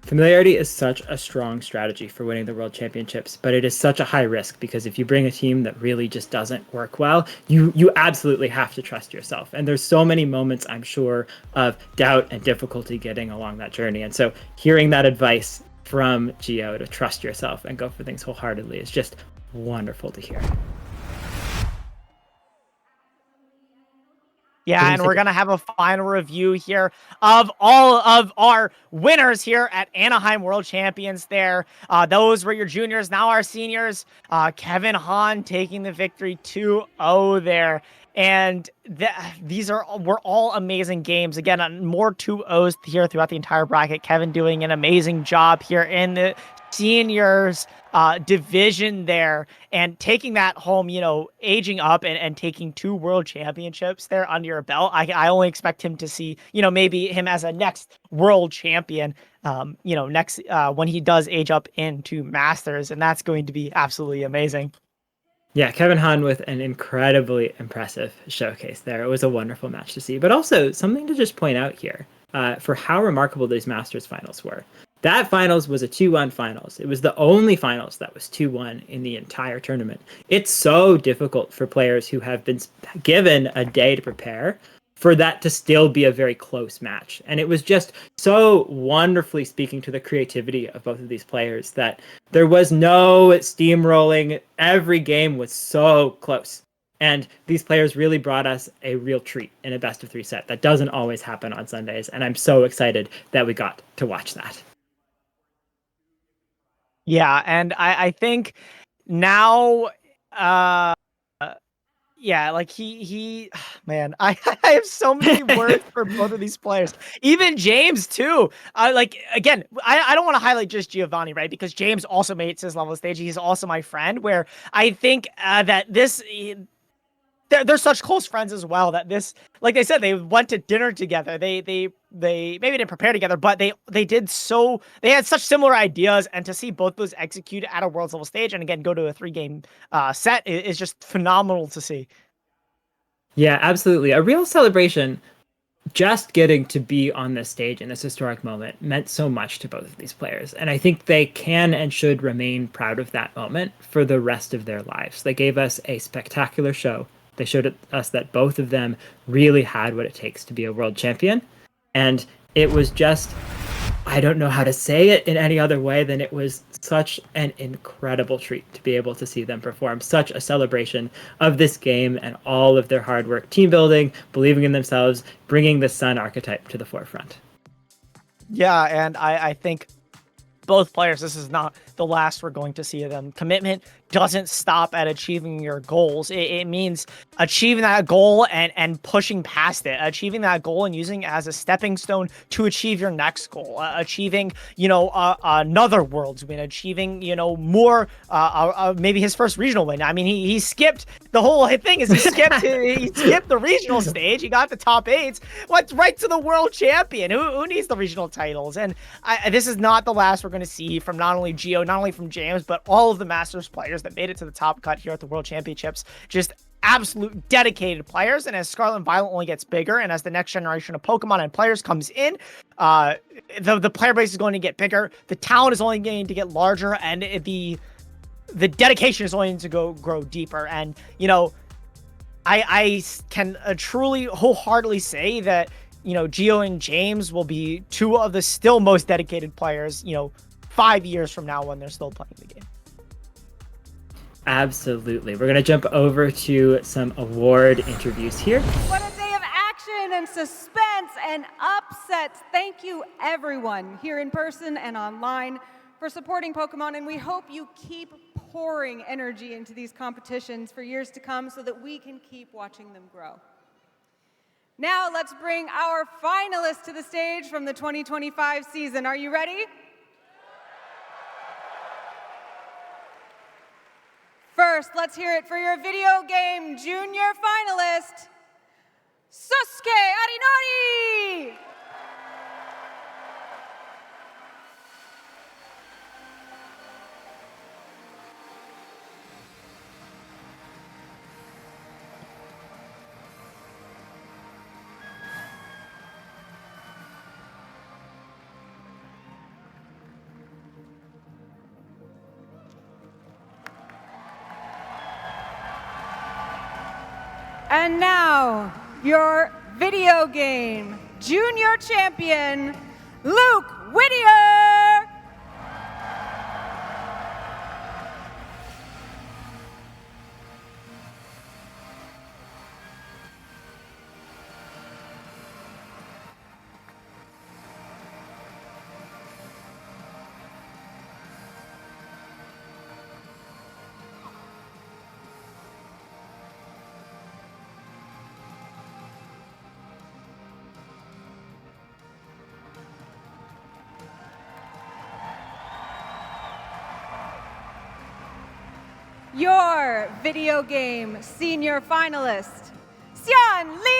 Familiarity is such a strong strategy for winning the World Championships, but it is such a high risk because if you bring a team that really just doesn't work well, you absolutely have to trust yourself. And there's so many moments, I'm sure, of doubt and difficulty getting along that journey. And so hearing that advice from Gio to trust yourself and go for things wholeheartedly is just wonderful to hear. Yeah, and we're going to have a final review here of all of our winners here at Anaheim World Champions there. Those were your juniors, now our seniors. Kevin Hahn taking the victory 2-0 there. And were all amazing games. Again, more 2-0s here throughout the entire bracket. Kevin doing an amazing job here in the seniors division there and taking that home, aging up and taking 2 world championships there under your belt. I only expect him to see, maybe him as a next world champion, next when he does age up into masters. And that's going to be absolutely amazing. Yeah, Kevin Hahn with an incredibly impressive showcase there. It was a wonderful match to see, but also something to just point out here for how remarkable these Masters finals were. That finals was a 2-1 finals. It was the only finals that was 2-1 in the entire tournament. It's so difficult for players who have been given a day to prepare for that to still be a very close match. And it was just so wonderfully speaking to the creativity of both of these players that there was no steamrolling. Every game was so close. And these players really brought us a real treat in a best of 3 set. That doesn't always happen on Sundays. And I'm so excited that we got to watch that. Yeah, and I think now, yeah, like he man, I have so many words for both of these players. Even James too. Again, I don't want to highlight just Giovanni, right? Because James also made it to his level of stage. He's also my friend. Where I think that they're such close friends as well that this, like they said, they went to dinner together. They maybe didn't prepare together, but they had such similar ideas, and to see both those execute at a world's level stage and again go to a 3-game set is just phenomenal to see. Yeah, absolutely. A real celebration. Just getting to be on this stage in this historic moment meant so much to both of these players. And I think they can and should remain proud of that moment for the rest of their lives. They gave us a spectacular show. They showed us that both of them really had what it takes to be a world champion. And it was just, I don't know how to say it in any other way than it was such an incredible treat to be able to see them perform. Such a celebration of this game and all of their hard work, team building, believing in themselves, bringing the Sun archetype to the forefront. Yeah, and I think both players, this is not the last we're going to see of them. Commitment doesn't stop at achieving your goals. It means achieving that goal and pushing past it, achieving that goal and using it as a stepping stone to achieve your next goal, achieving, another world's win, achieving, more, maybe his first regional win. I mean, he skipped the whole thing he skipped the regional stage. He got the top 8s, went right to the world champion. Who needs the regional titles? And this is not the last we're going to see from not only Gio, not only from James, but all of the Masters players that made it to the top cut here at the World Championships. Just absolute dedicated players. And as Scarlet and Violet only gets bigger, and as the next generation of Pokemon and players comes in, the player base is going to get bigger. The talent is only going to get larger, and the dedication is only going to grow deeper. And I can truly wholeheartedly say that Gio and James will be 2 of the still most dedicated players 5 years from now when they're still playing the game. Absolutely. We're going to jump over to some award interviews here. What a day of action and suspense and upsets. Thank you, everyone, here in person and online, for supporting Pokemon, and we hope you keep pouring energy into these competitions for years to come so that we can keep watching them grow. Now let's bring our finalists to the stage from the 2025 season. Are you ready? First, let's hear it for your video game junior finalist, Sasuke Arinori! And now, your video game junior champion, Luke Whittier! your video game senior finalist, Xian Li.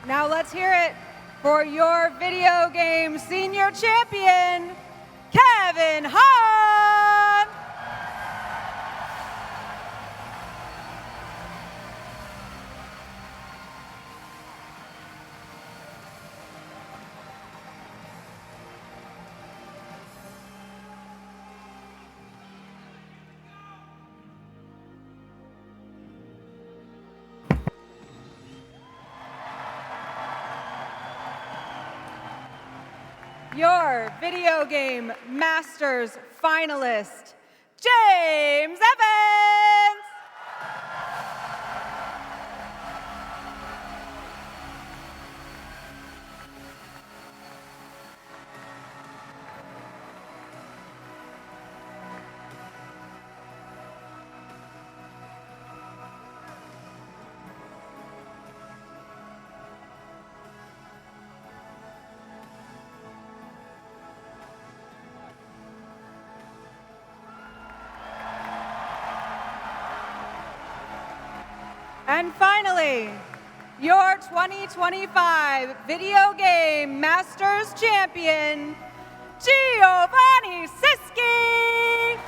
Now let's hear it for your video game senior champion, Kevin Hahn. Your video game masters finalist, James Evans. And finally, your 2025 Video Game Masters Champion, Giovanni Cischke.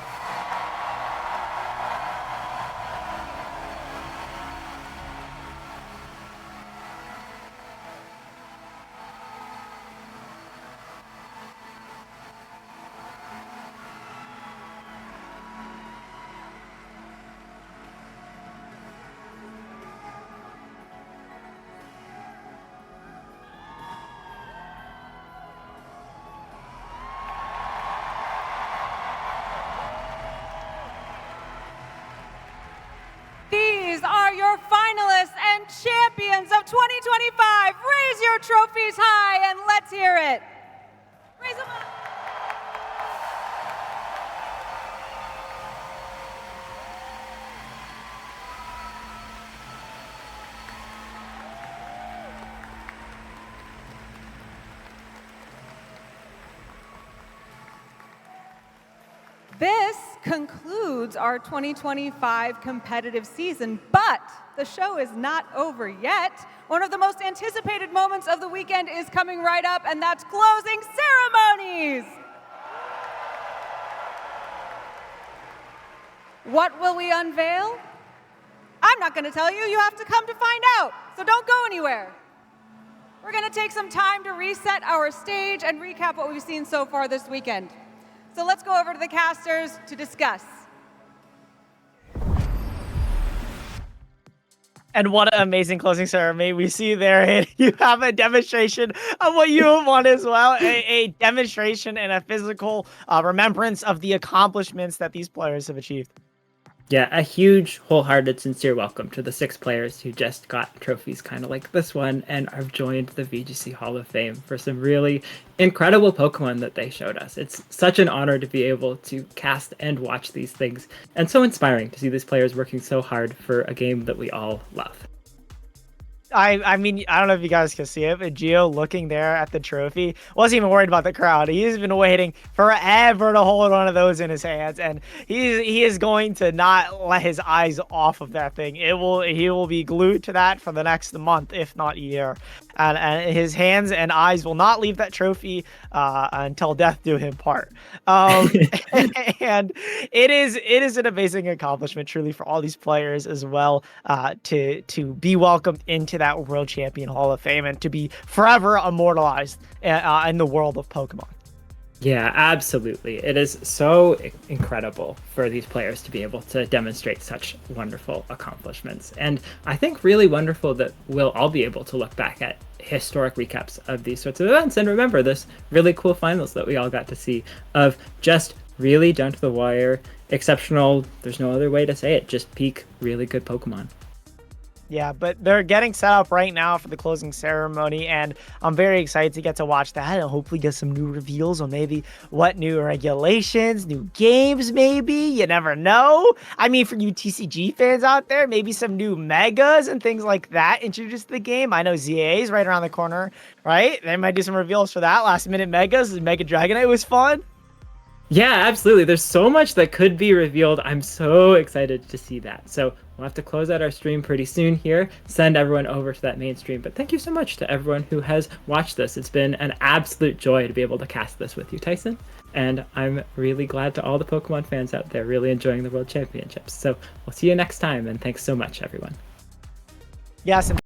These are your finalists and champions of 2025. Raise your trophies high and let's hear it. Raise them up. This concludes our 2025 competitive season, but the show is not over yet. One of the most anticipated moments of the weekend is coming right up, and that's closing ceremonies. What will we unveil? I'm not going to tell you. You have to come to find out, so don't go anywhere. We're going to take some time to reset our stage and recap what we've seen so far this weekend. So let's go over to the casters to discuss. And what an amazing closing ceremony we see there. And you have a demonstration of what you want as well. A demonstration and a physical remembrance of the accomplishments that these players have achieved. Yeah, a huge, wholehearted, sincere welcome to the 6 players who just got trophies kind of like this one and have joined the VGC Hall of Fame for some really incredible Pokemon that they showed us. It's such an honor to be able to cast and watch these things, and so inspiring to see these players working so hard for a game that we all love. I mean, I don't know if you guys can see it, but Gio looking there at the trophy wasn't even worried about the crowd. He's been waiting forever to hold one of those in his hands, and he is going to not let his eyes off of that thing. He will be glued to that for the next month, if not year. And his hands and eyes will not leave that trophy until death do him part. And it is an amazing accomplishment, truly, for all these players as well, to be welcomed into that World Champion Hall of Fame and to be forever immortalized in the world of Pokemon. Yeah, absolutely. It is so incredible for these players to be able to demonstrate such wonderful accomplishments. And I think really wonderful that we'll all be able to look back at historic recaps of these sorts of events and remember this really cool finals that we all got to see of just really down to the wire, exceptional, there's no other way to say it, just peak really good Pokemon. Yeah, but they're getting set up right now for the closing ceremony, and I'm very excited to get to watch that and hopefully get some new reveals on maybe what new regulations, new games maybe. You never know. I mean, for you TCG fans out there, maybe some new megas and things like that introduced to the game. I know ZA is right around the corner, right? They might do some reveals for that. Last minute megas. Mega Dragonite was fun. Yeah, absolutely. There's so much that could be revealed. I'm so excited to see that. So we'll have to close out our stream pretty soon here, send everyone over to that main stream. But thank you so much to everyone who has watched this. It's been an absolute joy to be able to cast this with you, Tyson. And I'm really glad to all the Pokemon fans out there really enjoying the World Championships. So we'll see you next time, and thanks so much, everyone. Yes, and